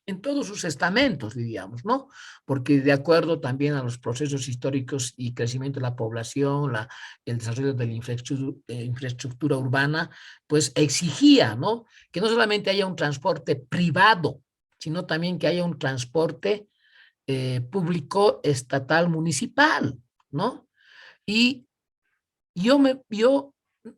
en todos sus estamentos, diríamos, ¿no? Porque de acuerdo también a los procesos históricos y crecimiento de la población, el desarrollo de la infraestructura urbana, pues exigía, ¿no? Que no solamente haya un transporte privado, sino también que haya un transporte público, estatal, municipal, ¿no? Y yo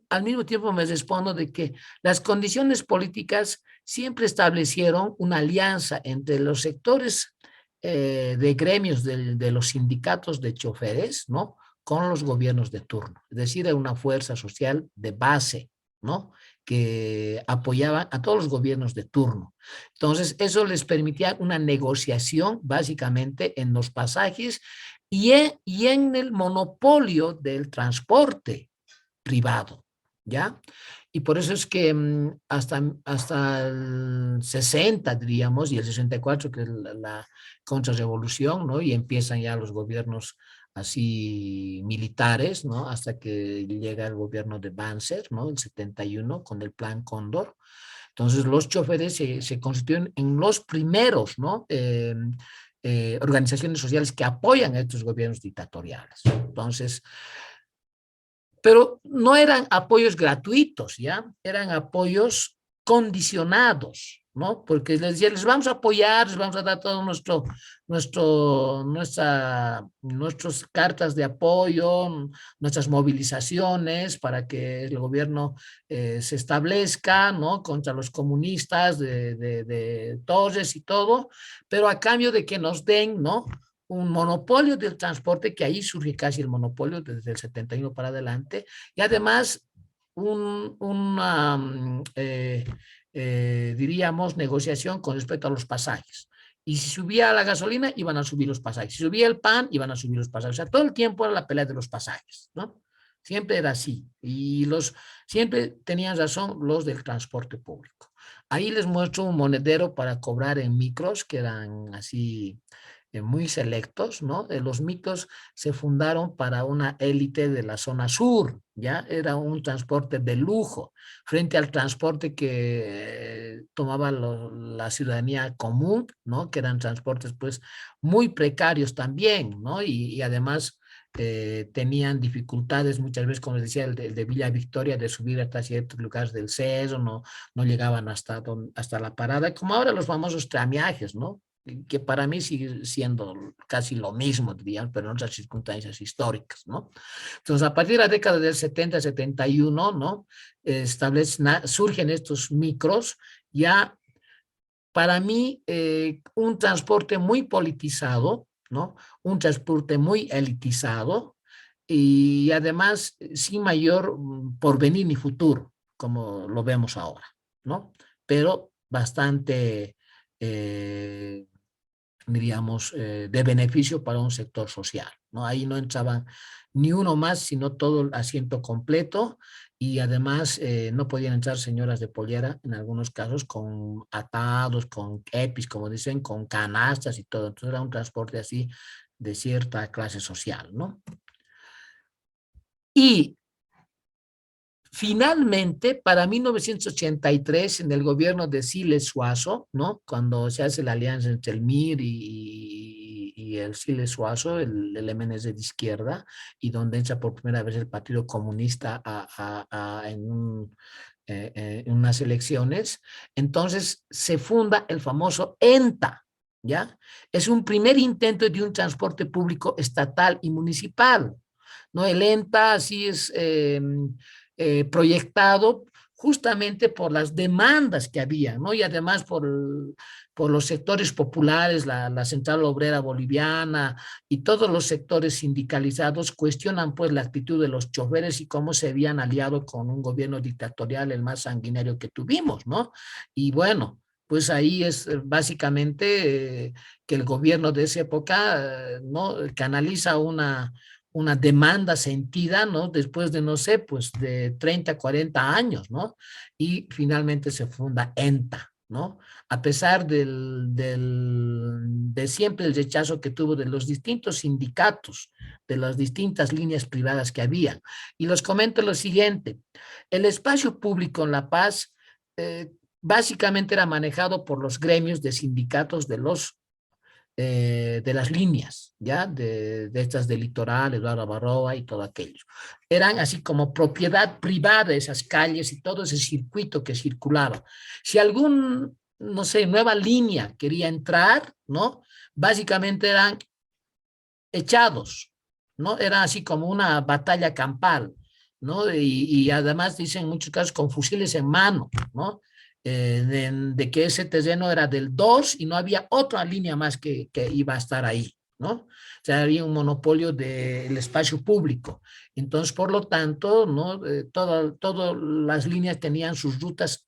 al mismo tiempo me respondo de que las condiciones políticas siempre establecieron una alianza entre los sectores de gremios de los sindicatos de choferes, ¿no? Con los gobiernos de turno. Es decir, era una fuerza social de base, ¿no? Que apoyaba a todos los gobiernos de turno. Entonces, eso les permitía una negociación básicamente en los pasajes y en el monopolio del transporte privado, ¿ya? Y por eso es que hasta el 60, diríamos, y el 64, que es la contrarrevolución, ¿no? Y empiezan ya los gobiernos así militares, ¿no? Hasta que llega el gobierno de Banzer, ¿no? El 71, con el Plan Cóndor. Entonces, los choferes se constituyen en los primeros, ¿no? Organizaciones sociales que apoyan a estos gobiernos dictatoriales. Entonces, pero no eran apoyos gratuitos, ¿ya? Eran apoyos condicionados, ¿no? Porque les decía, les vamos a apoyar, les vamos a dar todo nuestras cartas de apoyo, nuestras movilizaciones para que el gobierno se establezca, ¿no? Contra los comunistas de Torres y todo, pero a cambio de que nos den, ¿no? Un monopolio del transporte, que ahí surge casi el monopolio desde el 71 para adelante, y además diríamos, negociación con respecto a los pasajes. Y si subía la gasolina, iban a subir los pasajes. Si subía el pan, iban a subir los pasajes. O sea, todo el tiempo era la pelea de los pasajes, ¿no? Siempre era así. Y siempre tenían razón los del transporte público. Ahí les muestro un monedero para cobrar en micros, que eran así muy selectos, ¿no? Los micros se fundaron para una élite de la zona sur, ¿ya? Era un transporte de lujo frente al transporte que tomaba la ciudadanía común, ¿no? Que eran transportes, pues, muy precarios también, ¿no? Y además tenían dificultades muchas veces, como les decía, el de Villa Victoria, de subir hasta ciertos lugares del Cerro, no llegaban hasta la parada, como ahora los famosos tramiajes, ¿no? Que para mí sigue siendo casi lo mismo, dirían, pero en otras circunstancias históricas, ¿no? Entonces, a partir de la década del 70, 71, ¿no? Surgen estos micros, ya para mí un transporte muy politizado, ¿no? Un transporte muy elitizado y además sin mayor porvenir ni futuro, como lo vemos ahora, ¿no? Pero bastante diríamos, de beneficio para un sector social, ¿no? Ahí no entraban ni uno más, sino todo el asiento completo y además no podían entrar señoras de pollera, en algunos casos con atados, con EPIs, como dicen, con canastas y todo. Entonces era un transporte así de cierta clase social, ¿no? Y finalmente, para 1983, en el gobierno de Siles Suazo, ¿no? Cuando se hace la alianza entre el MIR y el Siles Suazo, el MNS de izquierda, y donde entra por primera vez el Partido Comunista en unas elecciones, entonces se funda el famoso ENTA, ¿ya? Es un primer intento de un transporte público estatal y municipal, ¿no? El ENTA así es proyectado justamente por las demandas que había, ¿no? Y además por los sectores populares, la Central Obrera Boliviana y todos los sectores sindicalizados cuestionan pues la actitud de los choferes y cómo se habían aliado con un gobierno dictatorial, el más sanguinario que tuvimos, ¿no? Y bueno, pues ahí es básicamente que el gobierno de esa época, ¿no? Canaliza una demanda sentida, ¿no? Después de, no sé, pues de 30, 40 años, ¿no? Y finalmente se funda ENTA, ¿no? A pesar de siempre el rechazo que tuvo de los distintos sindicatos, de las distintas líneas privadas que había. Y les comento lo siguiente, el espacio público en La Paz básicamente era manejado por los gremios de sindicatos de las líneas, ¿ya? De estas del litoral, Eduardo Barroa y todo aquello. Eran así como propiedad privada esas calles y todo ese circuito que circulaba. Si algún, no sé, nueva línea quería entrar, ¿no? Básicamente eran echados, ¿no? Era así como una batalla campal. ¿no? Y además dicen en muchos casos con fusiles en mano, ¿no? De que ese terreno era del 2 y no había otra línea más que iba a estar ahí, ¿no? O sea, había un monopolio del espacio público. Entonces, por lo tanto, ¿no? Todas las líneas tenían sus rutas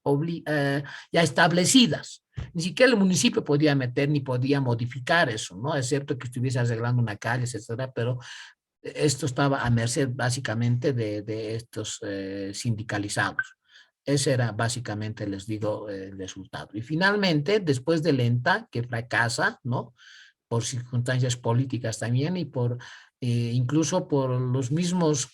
ya establecidas. Ni siquiera el municipio podía meter ni podía modificar eso, ¿no? Excepto que estuviese arreglando una calle, etcétera, pero esto estaba a merced básicamente de estos sindicalizados. Ese era básicamente, les digo, el resultado. Y finalmente, después de Lenta, que fracasa, ¿no? Por circunstancias políticas también y por incluso por los mismos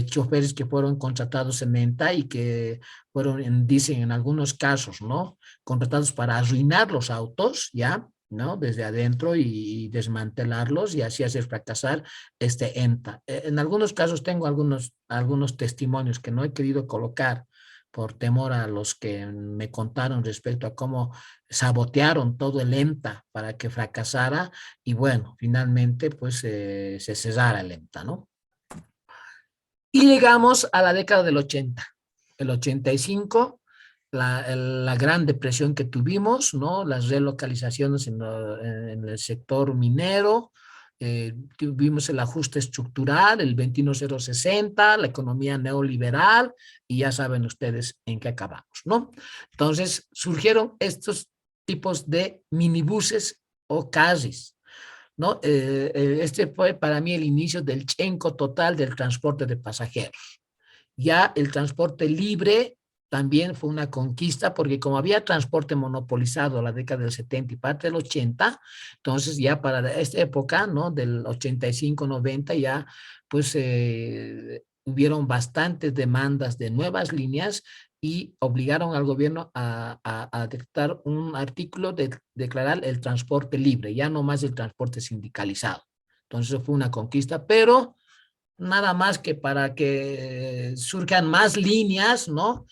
choferes que fueron contratados en Lenta y que fueron, dicen en algunos casos, ¿no? Contratados para arruinar los autos, ¿ya? ¿No? Desde adentro y desmantelarlos y así hacer fracasar este ENTA. En algunos casos tengo algunos testimonios que no he querido colocar por temor a los que me contaron respecto a cómo sabotearon todo el ENTA para que fracasara y bueno, finalmente pues se cesara el ENTA, ¿no? Y llegamos a la década del 80, el 85, la gran depresión que tuvimos, ¿no? Las relocalizaciones en el sector minero, tuvimos el ajuste estructural, el 21060, la economía neoliberal, y ya saben ustedes en qué acabamos, ¿no? Entonces surgieron estos tipos de minibuses o casis, ¿no? Este fue para mí el inicio del chenco total del transporte de pasajeros. Ya el transporte libre también fue una conquista porque como había transporte monopolizado a la década del 70 y parte del 80, entonces ya para esta época, ¿no? Del 85, 90 ya pues hubieron bastantes demandas de nuevas líneas y obligaron al gobierno a dictar un artículo de declarar el transporte libre, ya no más el transporte sindicalizado. Entonces fue una conquista, pero nada más que para que surjan más líneas, ¿no?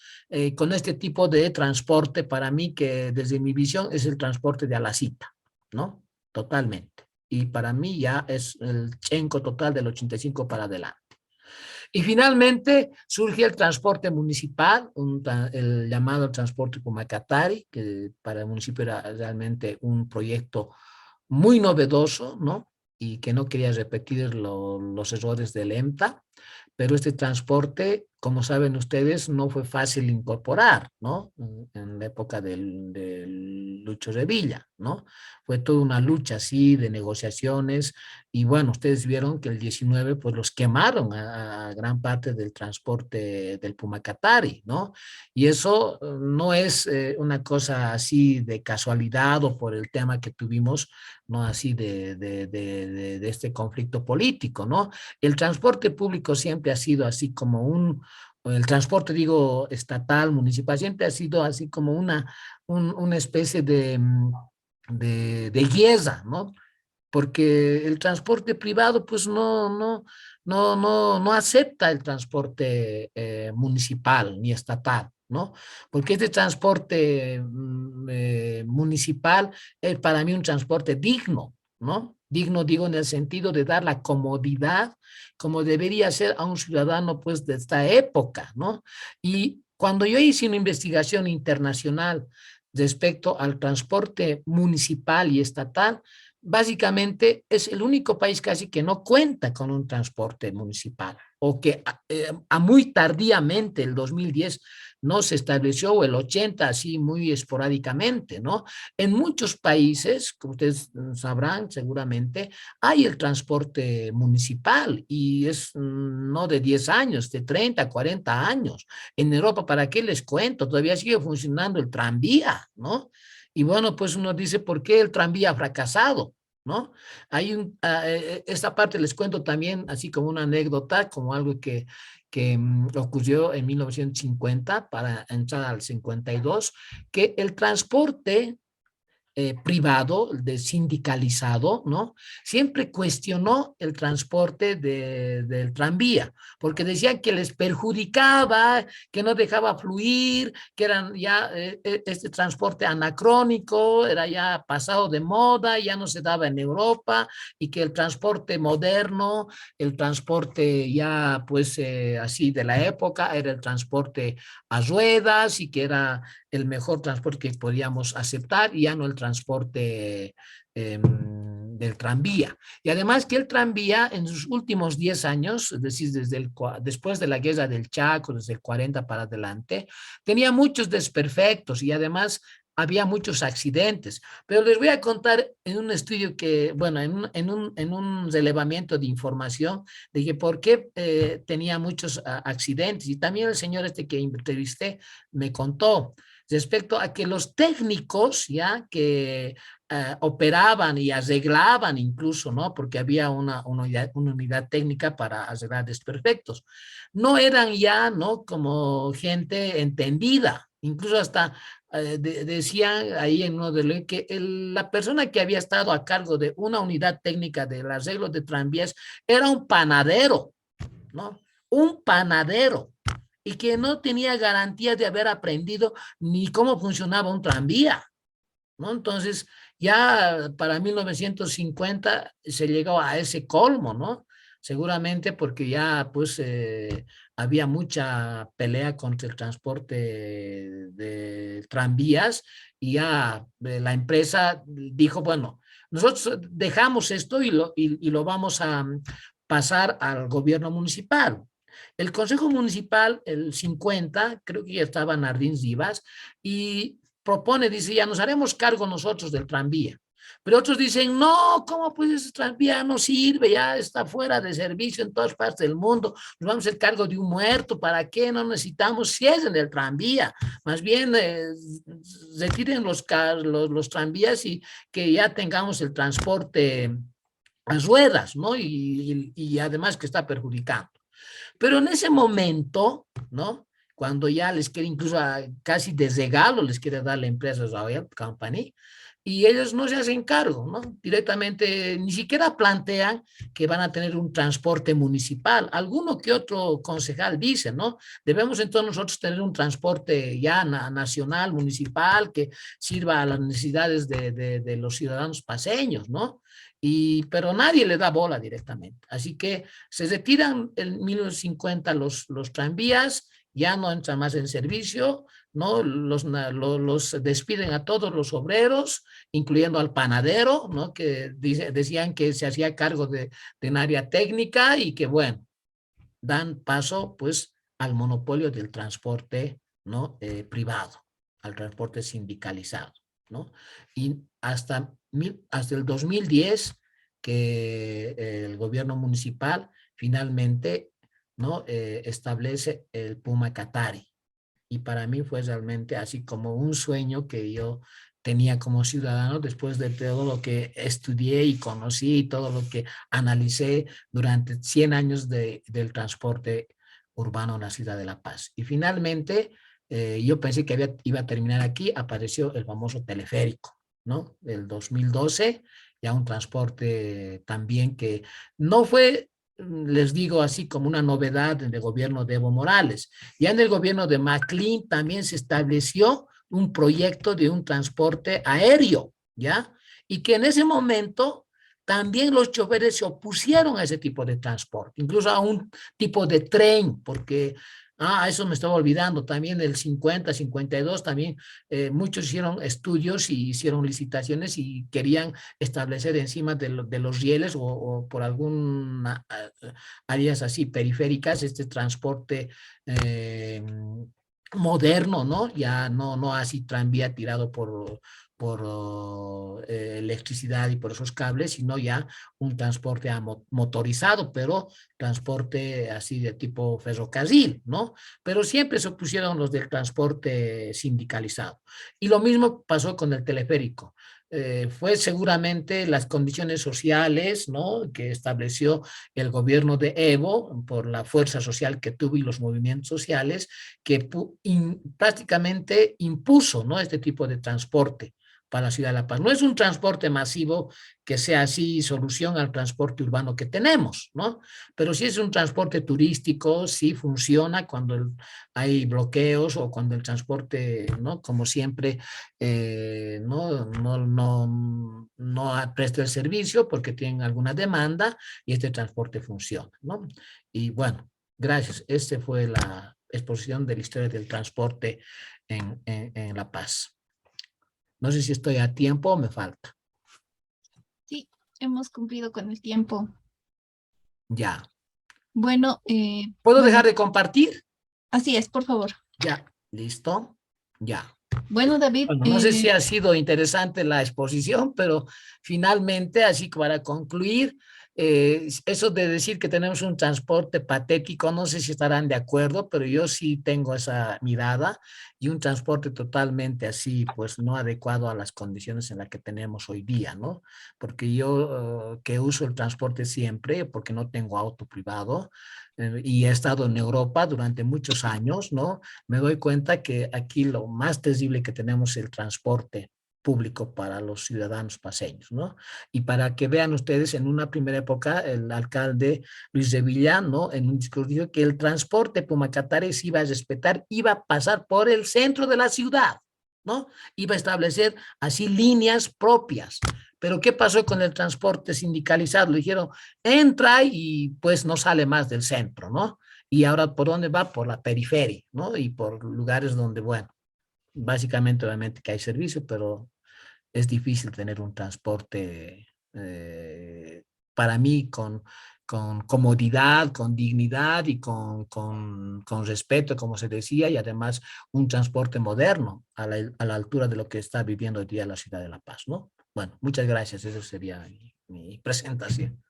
Con este tipo de transporte, para mí, que desde mi visión es el transporte de a la cita, ¿no? Totalmente. Y para mí ya es el chenco total del 85 para adelante. Y finalmente surge el transporte municipal, el llamado transporte Pumacatari, que para el municipio era realmente un proyecto muy novedoso, ¿no? Y que no quería repetir los errores del EMTA, pero este transporte, como saben ustedes, no fue fácil incorporar, ¿no? En la época del Lucho Revilla, ¿no? Fue toda una lucha así de negociaciones y bueno, ustedes vieron que el 19 pues los quemaron a gran parte del transporte del Pumacatari, ¿no? Y eso no es una cosa así de casualidad o por el tema que tuvimos, ¿no? Así de este conflicto político, ¿no? El transporte público siempre ha sido así como el transporte, digo, estatal, municipal, siempre ha sido así como una especie de guerra, ¿no? Porque el transporte privado pues no acepta el transporte municipal ni estatal, ¿no? Porque este transporte municipal es para mí un transporte digno, ¿no? Digno, digo, en el sentido de dar la comodidad como debería ser a un ciudadano pues de esta época, ¿no? Y cuando yo hice una investigación internacional respecto al transporte municipal y estatal, básicamente es el único país casi que no cuenta con un transporte municipal o que a muy tardíamente, el 2010, no se estableció, o el 80, así muy esporádicamente, ¿no? En muchos países, como ustedes sabrán seguramente, hay el transporte municipal y es no de 10 años, de 30, 40 años. En Europa, ¿para qué les cuento? Todavía sigue funcionando el tranvía, ¿no? Y bueno, pues uno dice, ¿por qué el tranvía ha fracasado? ¿No? Esta parte les cuento también, así como una anécdota, como algo que ocurrió en 1950 para entrar al 52, que el transporte privado, de sindicalizado, ¿no? Siempre cuestionó el transporte del tranvía, porque decían que les perjudicaba, que no dejaba fluir, que eran ya este transporte anacrónico, era ya pasado de moda, ya no se daba en Europa, y que el transporte moderno, el transporte ya pues así de la época, era el transporte a ruedas y que era el mejor transporte que podíamos aceptar y ya no el transporte del tranvía. Y además que el tranvía en sus últimos 10 años, es decir, después de la guerra del Chaco, desde el 40 para adelante, tenía muchos desperfectos y además había muchos accidentes. Pero les voy a contar en un estudio que, bueno, en un relevamiento de información de que por qué tenía muchos accidentes. Y también el señor este que entrevisté me contó respecto a que los técnicos ya que operaban y arreglaban incluso, ¿no? Porque había una unidad técnica para arreglar desperfectos. No eran ya, ¿no? Como gente entendida. Incluso hasta decían ahí en uno de los que la persona que había estado a cargo de una unidad técnica del arreglo de tranvías era un panadero, ¿no? Un panadero y que no tenía garantía de haber aprendido ni cómo funcionaba un tranvía, ¿no? Entonces, ya para 1950 se llegó a ese colmo, ¿no? Seguramente porque ya pues había mucha pelea contra el transporte de tranvías y ya la empresa dijo, bueno, nosotros dejamos esto y lo vamos a pasar al gobierno municipal. El Consejo Municipal, el 50, creo que ya estaba Nardín Rivas, y propone, dice, ya nos haremos cargo nosotros del tranvía. Pero otros dicen, no, ¿cómo pues ese tranvía no sirve? Ya está fuera de servicio en todas partes del mundo. Nos vamos a hacer cargo de un muerto. ¿Para qué? No necesitamos cierren el tranvía. Más bien retiren los tranvías y que ya tengamos el transporte a ruedas, ¿no? Y además que está perjudicando. Pero en ese momento, ¿no? Cuando ya les quiere incluso casi de regalo les quiere dar la empresa Royal Company y ellos no se hacen cargo, ¿no? Directamente ni siquiera plantean que van a tener un transporte municipal. Alguno que otro concejal dice, ¿no? Debemos entonces nosotros tener un transporte ya nacional, municipal, que sirva a las necesidades de los ciudadanos paseños, ¿no? Pero nadie le da bola directamente. Así que se retiran en 1950 los tranvías, ya no entran más en servicio, ¿no? Los despiden a todos los obreros, incluyendo al panadero, ¿no? Que decían que se hacía cargo de un área técnica y que, bueno, dan paso, pues, al monopolio del transporte, ¿no? Privado, al transporte sindicalizado, ¿no? Y hasta el 2010 que el gobierno municipal finalmente, ¿no? Establece el Puma Qatari. Y para mí fue realmente así como un sueño que yo tenía como ciudadano después de todo lo que estudié y conocí y todo lo que analicé durante 100 años del transporte urbano en la ciudad de La Paz. Y finalmente, yo pensé que iba a terminar aquí, apareció el famoso teleférico, ¿no? Del 2012, ya un transporte también que no fue, les digo así, como una novedad en el gobierno de Evo Morales. Ya en el gobierno de McLean también se estableció un proyecto de un transporte aéreo, ¿ya? Y que en ese momento también los choferes se opusieron a ese tipo de transporte, incluso a un tipo de tren, porque eso me estaba olvidando, también el 50, 52, también muchos hicieron estudios y hicieron licitaciones y querían establecer encima de los rieles o por alguna áreas así periféricas este transporte moderno, ¿no? Ya no así tranvía tirado por electricidad y por esos cables, sino ya un transporte motorizado, pero transporte así de tipo ferrocarril, ¿no? Pero siempre se opusieron los del transporte sindicalizado. Y lo mismo pasó con el teleférico. Fue seguramente las condiciones sociales, ¿no? Que estableció el gobierno de Evo por la fuerza social que tuvo y los movimientos sociales que prácticamente impuso, ¿no? Este tipo de transporte para la ciudad de La Paz. No es un transporte masivo que sea así solución al transporte urbano que tenemos, ¿no? Pero sí es un transporte turístico, sí funciona cuando hay bloqueos o cuando el transporte, ¿no? Como siempre, no presta el servicio porque tienen alguna demanda y este transporte funciona, ¿no? Y bueno, gracias. Esta fue la exposición de la historia del transporte en La Paz. No sé si estoy a tiempo o me falta. Sí, hemos cumplido con el tiempo. Ya. Bueno, ¿Puedo bueno, dejar de compartir? así es, por favor. Ya. ¿Listo? Ya. Bueno, David, Bueno, no sé si ha sido interesante la exposición, pero finalmente, así que para concluir, eso de decir que tenemos un transporte patético, no sé si estarán de acuerdo, pero yo sí tengo esa mirada y un transporte totalmente así, pues no adecuado a las condiciones en las que tenemos hoy día, ¿no? Porque yo que uso el transporte siempre, porque no tengo auto privado, y he estado en Europa durante muchos años, ¿no? Me doy cuenta que aquí lo más terrible que tenemos es el transporte público para los ciudadanos paseños, ¿no? Y para que vean ustedes, en una primera época, el alcalde Luis de Villano, en un discurso, dijo que el transporte Pumacatares se iba a respetar, iba a pasar por el centro de la ciudad, ¿no? Iba a establecer así líneas propias. Pero ¿qué pasó con el transporte sindicalizado? Le dijeron, entra y pues no sale más del centro, ¿no? Y ahora, ¿por dónde va? Por la periferia, ¿no? Y por lugares donde, bueno, básicamente, obviamente que hay servicio, pero es difícil tener un transporte para mí con comodidad, con dignidad y con respeto, como se decía, y además un transporte moderno a la altura de lo que está viviendo hoy día la ciudad de La Paz, ¿no? Bueno, muchas gracias. Eso sería mi presentación.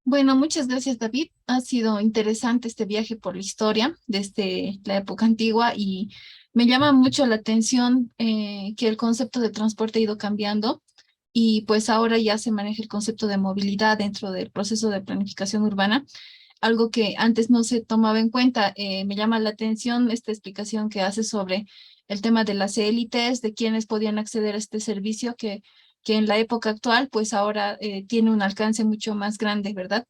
bueno, muchas gracias, David. Ha sido interesante este viaje por la historia desde la época antigua y me llama mucho la atención que el concepto de transporte ha ido cambiando y pues ahora ya se maneja el concepto de movilidad dentro del proceso de planificación urbana, algo que antes no se tomaba en cuenta. Me llama la atención esta explicación que hace sobre el tema de las élites, de quienes podían acceder a este servicio que en la época actual, pues ahora tiene un alcance mucho más grande, ¿verdad?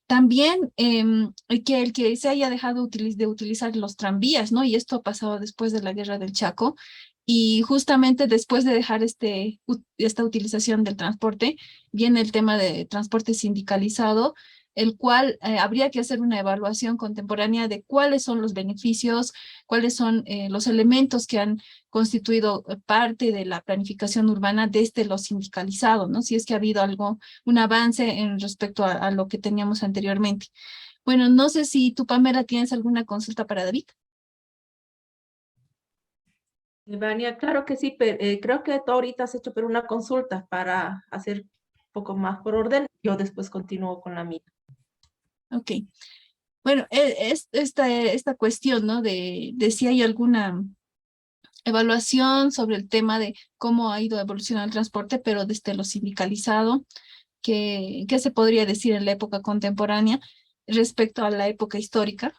También que el que se haya dejado de utilizar los tranvías, ¿no? Y esto ha pasado después de la Guerra del Chaco. Y justamente después de dejar esta utilización del transporte, viene el tema de transporte sindicalizado, el cual habría que hacer una evaluación contemporánea de cuáles son los beneficios, cuáles son los elementos que han constituido parte de la planificación urbana desde lo sindicalizado, ¿no? Si es que ha habido algo, un avance en respecto a lo que teníamos anteriormente. Bueno, no sé si tú, Pamela, tienes alguna consulta para David. Vania, claro que sí, pero creo que tú ahorita has hecho pero una consulta para hacer un poco más por orden. Yo después continúo con la mía. Ok. Bueno, es esta cuestión, ¿no? De si hay alguna evaluación sobre el tema de cómo ha ido evolucionando el transporte, pero desde lo sindicalizado, ¿qué se podría decir en la época contemporánea respecto a la época histórica?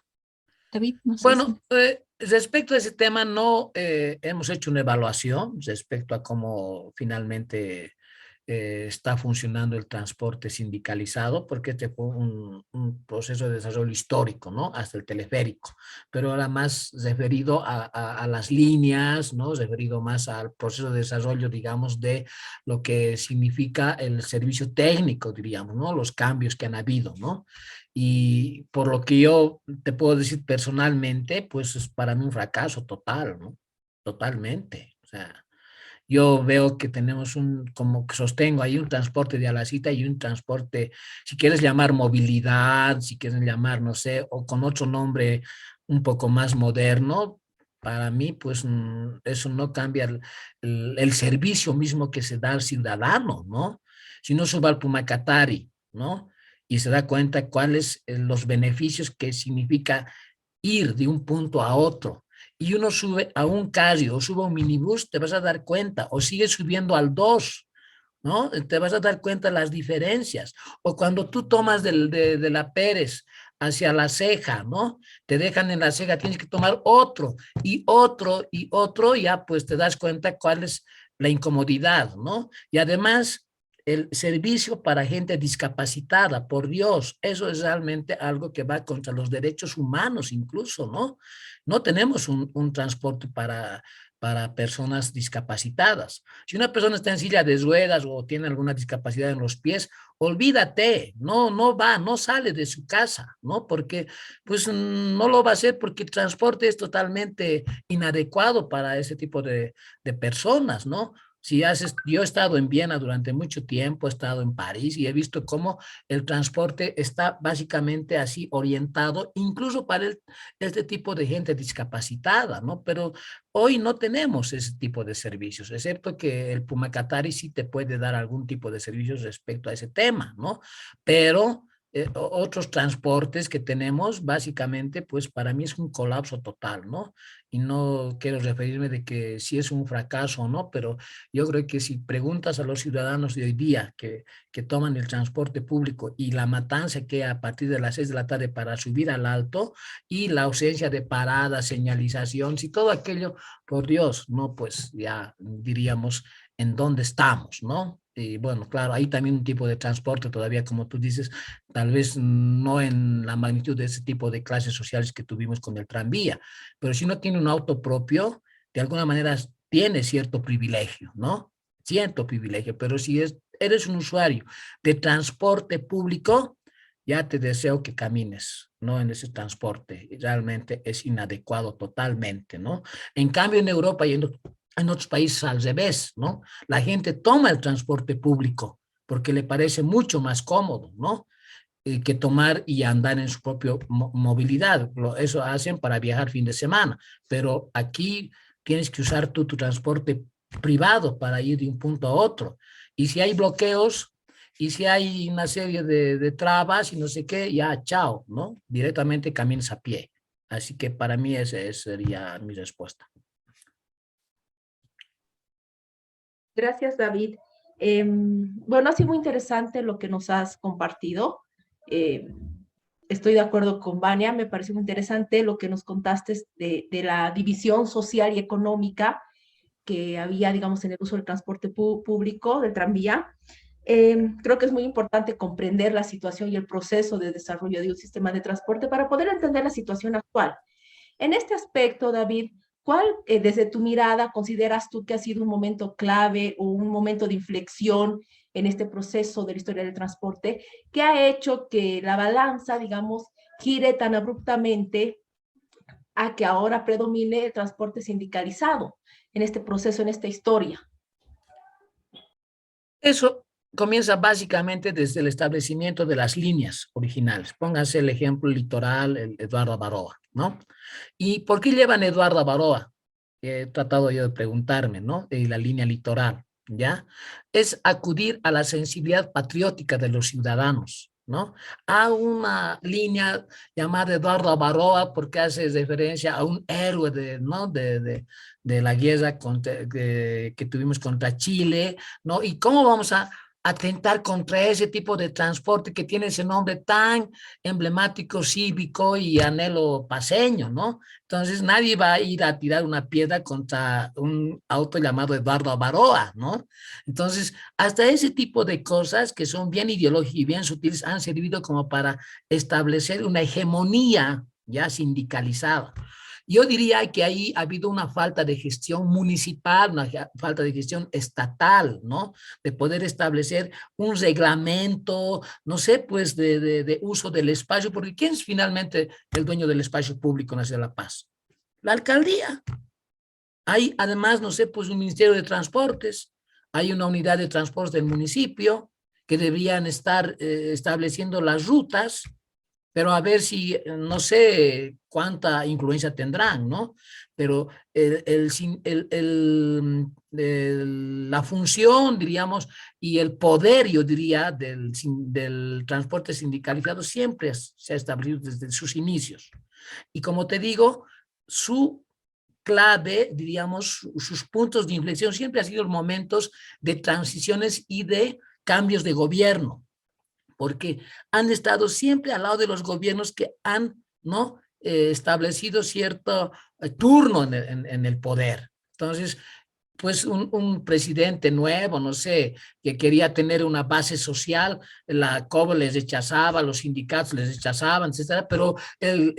David, no sé si... Bueno, respecto a ese tema, no hemos hecho una evaluación respecto a cómo finalmente está funcionando el transporte sindicalizado, porque este fue un proceso de desarrollo histórico, ¿no? Hasta el teleférico, pero ahora más referido a las líneas, ¿no? Referido más al proceso de desarrollo, digamos, de lo que significa el servicio técnico, diríamos, ¿no? Los cambios que han habido, ¿no? Y por lo que yo te puedo decir personalmente, pues es para mí un fracaso total, ¿no? Totalmente. O sea, yo veo que tenemos como que sostengo, hay un transporte de a la cita y un transporte, si quieres llamar movilidad, si quieres llamar, no sé, o con otro nombre un poco más moderno, para mí, pues eso no cambia el servicio mismo que se da al ciudadano, ¿no? Si no suba al Pumacatari, ¿no? Y se da cuenta cuáles los beneficios que significa ir de un punto a otro y uno sube a un carro o sube a un minibús, te vas a dar cuenta, o sigue subiendo al 2, ¿no? Te vas a dar cuenta de las diferencias. O cuando tú tomas de la Pérez hacia la Ceja, ¿no? Te dejan en la Ceja, tienes que tomar otro, y otro, y otro, ya pues te das cuenta cuál es la incomodidad, ¿no? Y además el servicio para gente discapacitada, por Dios, eso es realmente algo que va contra los derechos humanos incluso, ¿no? No tenemos un transporte para personas discapacitadas. Si una persona está en silla de ruedas o tiene alguna discapacidad en los pies, olvídate, no va, no sale de su casa, ¿no? Porque pues no lo va a hacer porque el transporte es totalmente inadecuado para ese tipo de personas, ¿no? Si haces, yo he estado en Viena durante mucho tiempo, he estado en París y he visto cómo el transporte está básicamente así orientado, incluso para este tipo de gente discapacitada, ¿no? Pero hoy no tenemos ese tipo de servicios, excepto que el Pumacatari sí te puede dar algún tipo de servicios respecto a ese tema, ¿no? Pero otros transportes que tenemos, básicamente, pues para mí es un colapso total, ¿no? Y no quiero referirme de que si es un fracaso o no, pero yo creo que si preguntas a los ciudadanos de hoy día que toman el transporte público y la matanza que hay a partir de las 6 de la tarde para subir al alto y la ausencia de paradas, señalización, si todo aquello, por Dios, no, pues ya diríamos en dónde estamos, ¿no? Y bueno, claro, hay también un tipo de transporte todavía, como tú dices, tal vez no en la magnitud de ese tipo de clases sociales que tuvimos con el tranvía, pero si uno tiene un auto propio, de alguna manera tiene cierto privilegio, ¿no? Cierto privilegio, pero si eres un usuario de transporte público, ya te deseo que camines, ¿no? En ese transporte. Realmente es inadecuado totalmente, ¿no? En cambio, en Europa y en otros países al revés, ¿no? La gente toma el transporte público porque le parece mucho más cómodo, ¿no? Que tomar y andar en su propia movilidad. Eso hacen para viajar fin de semana, pero aquí tienes que usar tu transporte privado para ir de un punto a otro. Y si hay bloqueos, y si hay una serie de trabas y no sé qué, ya, chao, ¿no? Directamente caminas a pie. Así que para mí esa sería mi respuesta. Gracias, David. Bueno, ha sido muy interesante lo que nos has compartido. Eh, Estoy de acuerdo con Vania, me pareció muy interesante lo que nos contaste de la división social y económica que había, digamos, en el uso del transporte público, del tranvía. Creo que es muy importante comprender la situación y el proceso de desarrollo de un sistema de transporte para poder entender la situación actual. En este aspecto, David, ¿cuál, desde tu mirada, consideras tú que ha sido un momento clave o un momento de inflexión en este proceso de la historia del transporte que ha hecho que la balanza, digamos, gire tan abruptamente a que ahora predomine el transporte sindicalizado en este proceso, en esta historia? Eso comienza básicamente desde el establecimiento de las líneas originales. Pónganse el ejemplo litoral, el Eduardo Baroa, ¿no? ¿Y por qué llevan Eduardo Baroa? He tratado yo de preguntarme, ¿no? Y la línea litoral, ¿ya? Es acudir a la sensibilidad patriótica de los ciudadanos, ¿no? A una línea llamada Eduardo Baroa porque hace referencia a un héroe ¿no? de la guerra que tuvimos contra Chile, ¿no? ¿Y cómo vamos a atentar contra ese tipo de transporte que tiene ese nombre tan emblemático, cívico y anhelo paseño, ¿no? Entonces nadie va a ir a tirar una piedra contra un auto llamado Eduardo Baroa, ¿no? Entonces, hasta ese tipo de cosas que son bien ideológicas y bien sutiles han servido como para establecer una hegemonía ya sindicalizada. Yo diría que ahí ha habido una falta de gestión municipal, una falta de gestión estatal, ¿no? De poder establecer un reglamento, no sé, pues de uso del espacio, porque ¿quién es finalmente el dueño del espacio público en la ciudad de La Paz? La alcaldía. Hay además, no sé, pues un ministerio de transportes, hay una unidad de transportes del municipio que deberían estar estableciendo las rutas, pero a ver si, no sé cuánta influencia tendrán, ¿no? Pero la función, diríamos, y el poder, yo diría, del transporte sindicalizado siempre se ha establecido desde sus inicios. Y como te digo, su clave, diríamos, sus puntos de inflexión siempre han sido los momentos de transiciones y de cambios de gobierno, porque han estado siempre al lado de los gobiernos que han, ¿no? Establecido cierto turno en el poder. Entonces, pues un presidente nuevo, no sé, que quería tener una base social, la COB les rechazaba, los sindicatos les rechazaban, etcétera, pero el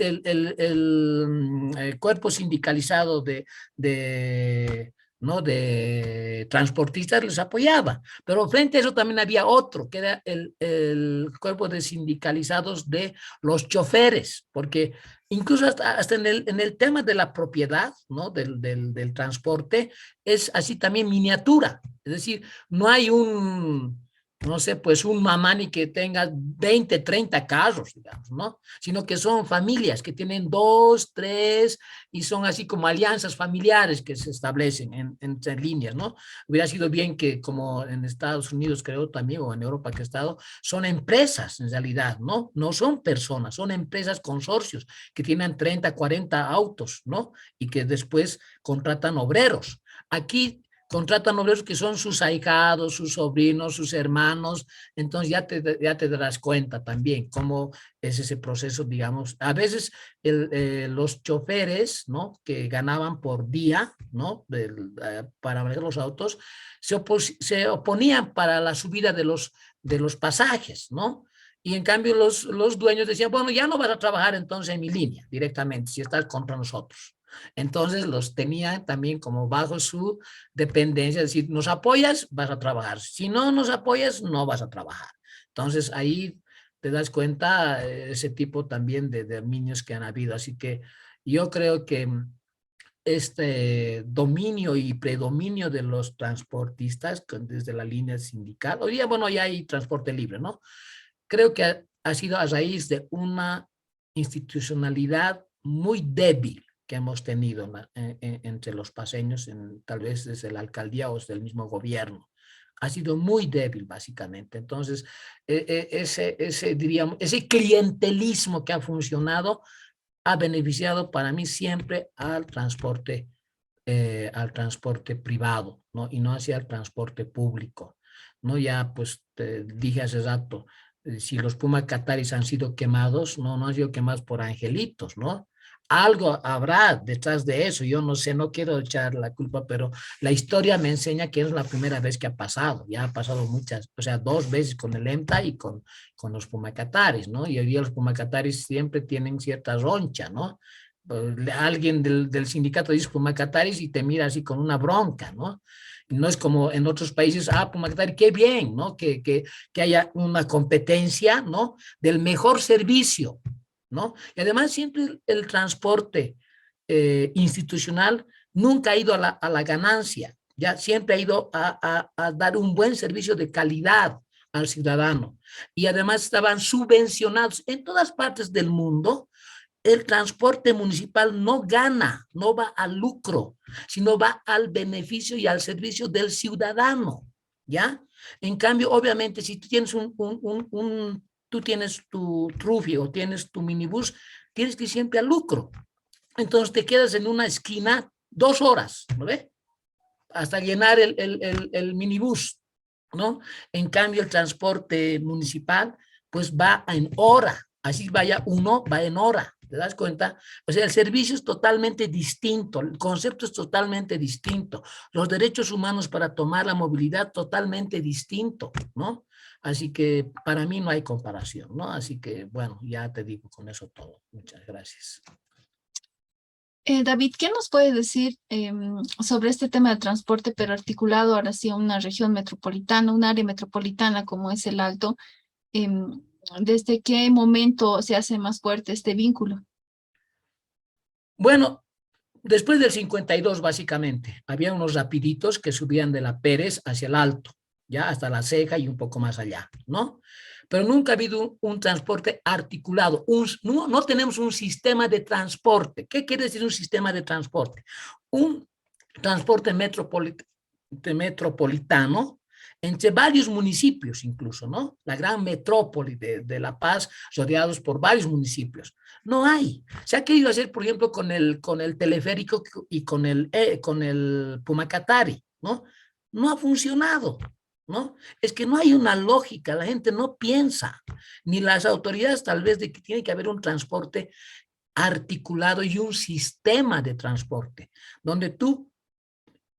cuerpo sindicalizado ¿no? de transportistas les apoyaba. Pero frente a eso también había otro, que era el cuerpo de sindicalizados de los choferes, porque incluso hasta en el tema de la propiedad, ¿no? Del transporte, es así también miniatura. Es decir, no hay no sé, pues un mamani que tenga 20, 30 carros, digamos, ¿no? Sino que son familias que tienen dos, tres, y son así como alianzas familiares que se establecen entre líneas, ¿no? Hubiera sido bien que, como en Estados Unidos creo también, o en Europa que he estado, son empresas en realidad, ¿no? No son personas, son empresas, consorcios, que tienen 30, 40 autos, ¿no? Y que después contratan obreros. Aquí contratan obreros que son sus ahijados, sus sobrinos, sus hermanos, entonces ya te darás cuenta también cómo es ese proceso, digamos. A veces los choferes, ¿no? Que ganaban por día, ¿no? Para manejar los autos, se oponían para la subida de los pasajes, ¿no? Y en cambio los dueños decían, bueno, ya no vas a trabajar entonces en mi línea directamente, si estás contra nosotros. Entonces los tenían también como bajo su dependencia, es decir, nos apoyas, vas a trabajar, si no nos apoyas, no vas a trabajar. Entonces ahí te das cuenta ese tipo también de dominios que han habido, así que yo creo que este dominio y predominio de los transportistas desde la línea sindical, hoy día, bueno, ya hay transporte libre, ¿no? Creo que ha sido a raíz de una institucionalidad muy débil que hemos tenido entre los paseños, tal vez desde la alcaldía o desde el mismo gobierno. Ha sido muy débil, básicamente. Entonces, diríamos, ese clientelismo que ha funcionado ha beneficiado para mí siempre al transporte privado, ¿no? Y no hacia el transporte público, ¿no? Ya, pues, te dije hace rato, si los Puma Cataris han sido quemados, no han sido quemados por angelitos, ¿no? Algo habrá detrás de eso, yo no sé, no quiero echar la culpa, pero la historia me enseña que es la primera vez que ha pasado, ya ha pasado muchas, o sea, dos veces con el EMTA y con los Pumacataris, ¿no? Y hoy día los Pumacataris siempre tienen cierta roncha, ¿no? Alguien del sindicato dice Pumacataris y te mira así con una bronca, ¿no? No es como en otros países, Pumacatari, qué bien, ¿no? Que haya una competencia, ¿no? Del mejor servicio, ¿no? Y además siempre el transporte institucional nunca ha ido a la ganancia, ya siempre ha ido a dar un buen servicio de calidad al ciudadano. Y además estaban subvencionados en todas partes del mundo. El transporte municipal no gana, no va al lucro, sino va al beneficio y al servicio del ciudadano, ¿ya? En cambio, obviamente, si tú tienes tú tienes tu trufio o tienes tu minibús, tienes que ir siempre al lucro. Entonces te quedas en una esquina 2 horas, ¿no ve? Hasta llenar el minibús, ¿no? En cambio, el transporte municipal, pues va en hora, así vaya uno, va en hora, ¿te das cuenta? O sea, el servicio es totalmente distinto, el concepto es totalmente distinto, los derechos humanos para tomar la movilidad totalmente distinto, ¿no? Así que para mí no hay comparación, ¿no? Así que, bueno, ya te digo con eso todo. Muchas gracias. David, ¿qué nos puedes decir sobre este tema del transporte, pero articulado ahora sí a una región metropolitana, un área metropolitana como es el Alto? Em, ¿Desde qué momento se hace más fuerte este vínculo? Bueno, después del 52, básicamente, había unos rapiditos que subían de la Pérez hacia el Alto, ya hasta la Ceja y un poco más allá, ¿no? Pero nunca ha habido un transporte articulado. No tenemos un sistema de transporte. ¿Qué quiere decir un sistema de transporte? Un transporte metropolitano entre varios municipios incluso, ¿no? La gran metrópoli de La Paz, rodeados por varios municipios. No hay. Se ha querido hacer, por ejemplo, con el teleférico y con el Pumacatari, ¿no? No ha funcionado, ¿no? Es que no hay una lógica, la gente no piensa, ni las autoridades tal vez de que tiene que haber un transporte articulado y un sistema de transporte, donde tú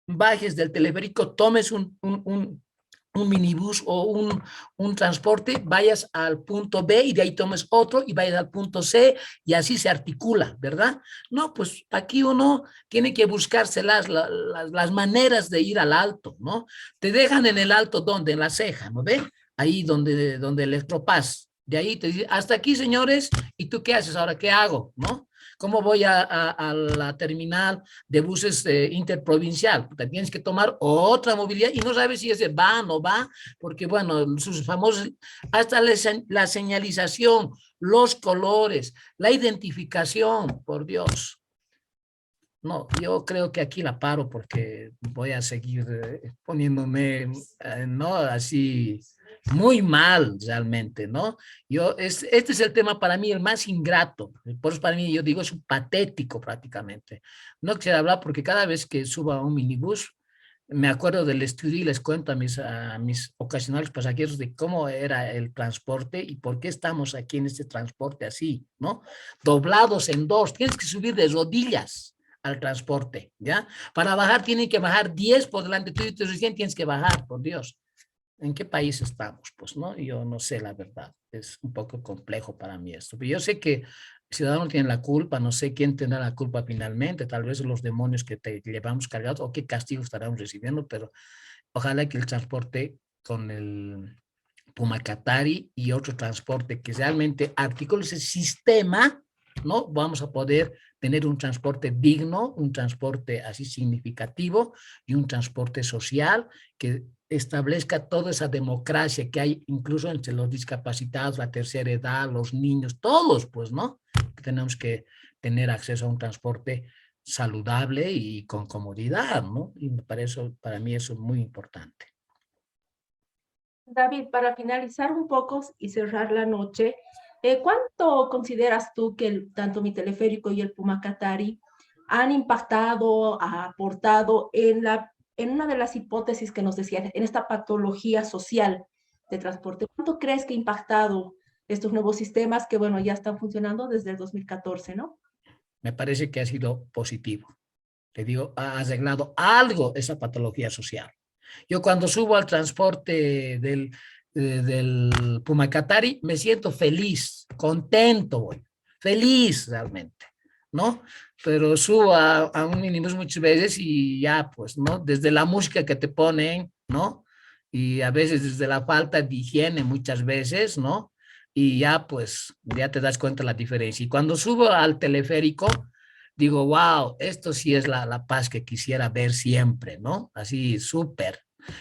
bajes del teleférico, tomes un minibús o un transporte, vayas al punto B y de ahí tomes otro y vayas al punto C y así se articula, ¿verdad? No, pues aquí uno tiene que buscarse las maneras de ir al alto, ¿no? Te dejan en el alto, ¿dónde? En la ceja, ¿no ve? Ahí donde Electropaz. De ahí te dice, hasta aquí, señores, ¿y tú qué haces ahora? ¿Qué hago? ¿No? ¿Cómo voy a la terminal de buses interprovincial? Te tienes que tomar otra movilidad y no sabes si ese va o no va, porque bueno, sus famosos, hasta la señalización, los colores, la identificación, por Dios. No, yo creo que aquí la paro porque voy a seguir poniéndome, no, así muy mal realmente, ¿no? Este es el tema para mí el más ingrato, por eso para mí yo digo es un patético prácticamente. No quisiera hablar porque cada vez que subo a un minibús me acuerdo del estudio y les cuento a mis ocasionales pasajeros de cómo era el transporte y por qué estamos aquí en este transporte así, ¿no? Doblados en dos, tienes que subir de rodillas al transporte, ¿ya? Para bajar tienen que bajar 10 por delante tuyo y tú recién tienes que bajar, por Dios. ¿En qué país estamos? Pues, ¿no? Yo no sé la verdad. Es un poco complejo para mí esto. Pero yo sé que el ciudadano tiene la culpa, no sé quién tendrá la culpa finalmente, tal vez los demonios que te llevamos cargados o qué castigo estaremos recibiendo, pero ojalá que el transporte con el Pumacatari y otro transporte que realmente articule ese sistema, ¿no? Vamos a poder tener un transporte digno, un transporte así significativo y un transporte social que establezca toda esa democracia que hay incluso entre los discapacitados, la tercera edad, los niños, todos, pues, ¿no? Tenemos que tener acceso a un transporte saludable y con comodidad, ¿no? Y para mí eso es muy importante. David, para finalizar un poco y cerrar la noche, ¿cuánto consideras tú que tanto mi teleférico y el Pumacatari han impactado, ha aportado en una de las hipótesis que nos decían, en esta patología social de transporte? ¿Cuánto crees que ha impactado estos nuevos sistemas que, bueno, ya están funcionando desde el 2014, ¿no? Me parece que ha sido positivo. Te digo, ha arreglado algo esa patología social. Yo cuando subo al transporte del Pumacatari me siento feliz, contento, voy, feliz realmente, ¿no? Pero subo a un minibús muchas veces y ya, pues, ¿no? Desde la música que te ponen, ¿no? Y a veces desde la falta de higiene muchas veces, ¿no? Y ya, pues, ya te das cuenta la diferencia. Y cuando subo al teleférico, digo, wow, esto sí es la paz que quisiera ver siempre, ¿no? Así, súper.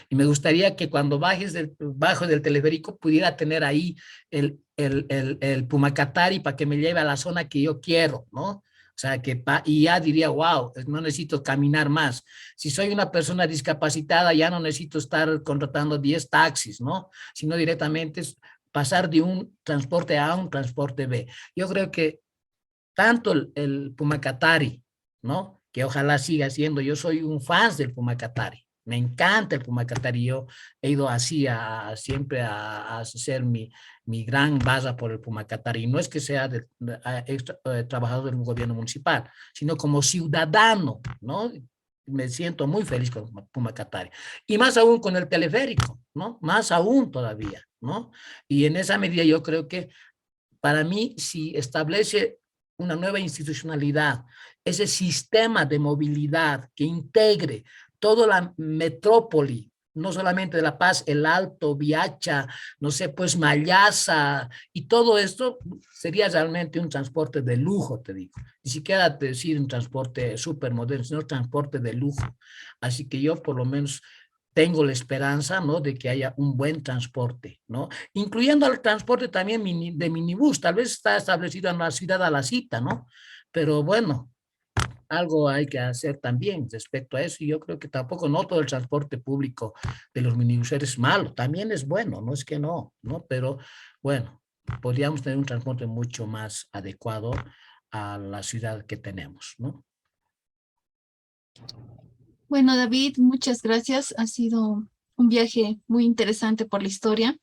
Y me gustaría que cuando bajo del teleférico pudiera tener ahí el Pumacatari para que me lleve a la zona que yo quiero, ¿no? O sea, y ya diría, wow, no necesito caminar más. Si soy una persona discapacitada, ya no necesito estar contratando 10 taxis, ¿no? Sino directamente pasar de un transporte A a un transporte B. Yo creo que tanto el Pumacatari, ¿no? Que ojalá siga siendo, yo soy un fan del Pumacatari, me encanta el Pumacatari, yo he ido así siempre a hacer mi gran base por el Pumacatari, no es que sea trabajador del gobierno municipal, sino como ciudadano, ¿no? Me siento muy feliz con Pumacatari. Y más aún con el teleférico, ¿no? Más aún todavía, ¿no? Y en esa medida yo creo que para mí, si establece una nueva institucionalidad, ese sistema de movilidad que integre toda la metrópoli, no solamente de La Paz, el Alto, Viacha, no sé, pues Mayasa, y todo esto sería realmente un transporte de lujo, te digo. Ni siquiera decir un transporte súper moderno, sino transporte de lujo. Así que yo por lo menos tengo la esperanza, ¿no? De que haya un buen transporte, ¿no? Incluyendo al transporte también de minibús, tal vez está establecido en la ciudad a la cita, ¿no? Pero bueno, algo hay que hacer también respecto a eso y yo creo que tampoco no todo el transporte público de los minibuses es malo, también es bueno, no es que no, ¿no? Pero bueno, podríamos tener un transporte mucho más adecuado a la ciudad que tenemos, ¿no? Bueno, David, muchas gracias. Ha sido un viaje muy interesante por la historia.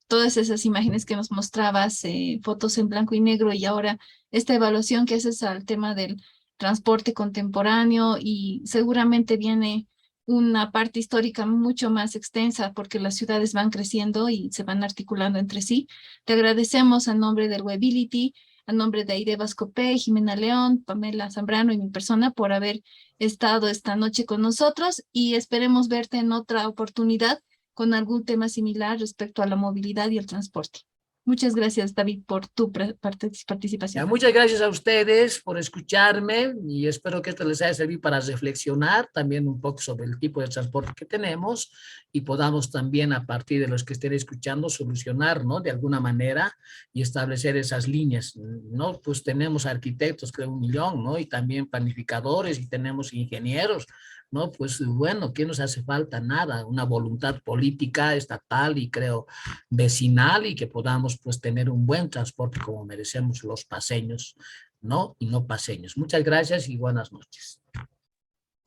Todas esas imágenes que nos mostrabas, fotos en blanco y negro y ahora esta evaluación que haces al tema del transporte contemporáneo y seguramente viene una parte histórica mucho más extensa porque las ciudades van creciendo y se van articulando entre sí. Te agradecemos a nombre del Webbility, a nombre de Aide Vascopé, Jimena León, Pamela Zambrano y mi persona por haber estado esta noche con nosotros y esperemos verte en otra oportunidad con algún tema similar respecto a la movilidad y el transporte. Muchas gracias, David, por tu participación. Muchas gracias a ustedes por escucharme y espero que esto les haya servido para reflexionar también un poco sobre el tipo de transporte que tenemos y podamos también a partir de los que estén escuchando solucionar, ¿no? De alguna manera y establecer esas líneas, ¿no? Pues tenemos arquitectos, creo 1.000.000, ¿no? Y también planificadores y tenemos ingenieros, ¿no? Pues bueno, ¿qué nos hace falta? Nada, una voluntad política, estatal y creo vecinal y que podamos pues tener un buen transporte como merecemos los paseños, ¿no? Y no paseños. Muchas gracias y buenas noches.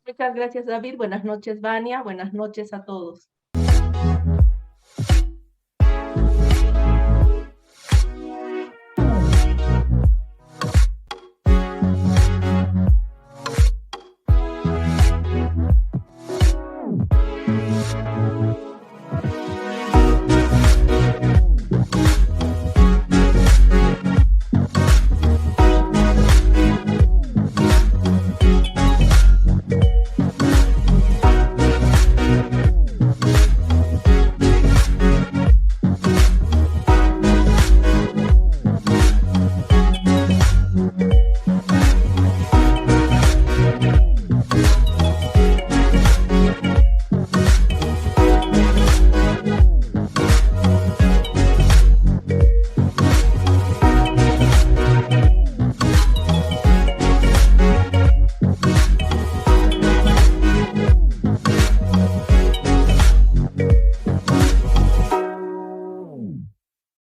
Muchas gracias, David. Buenas noches, Vania. Buenas noches a todos.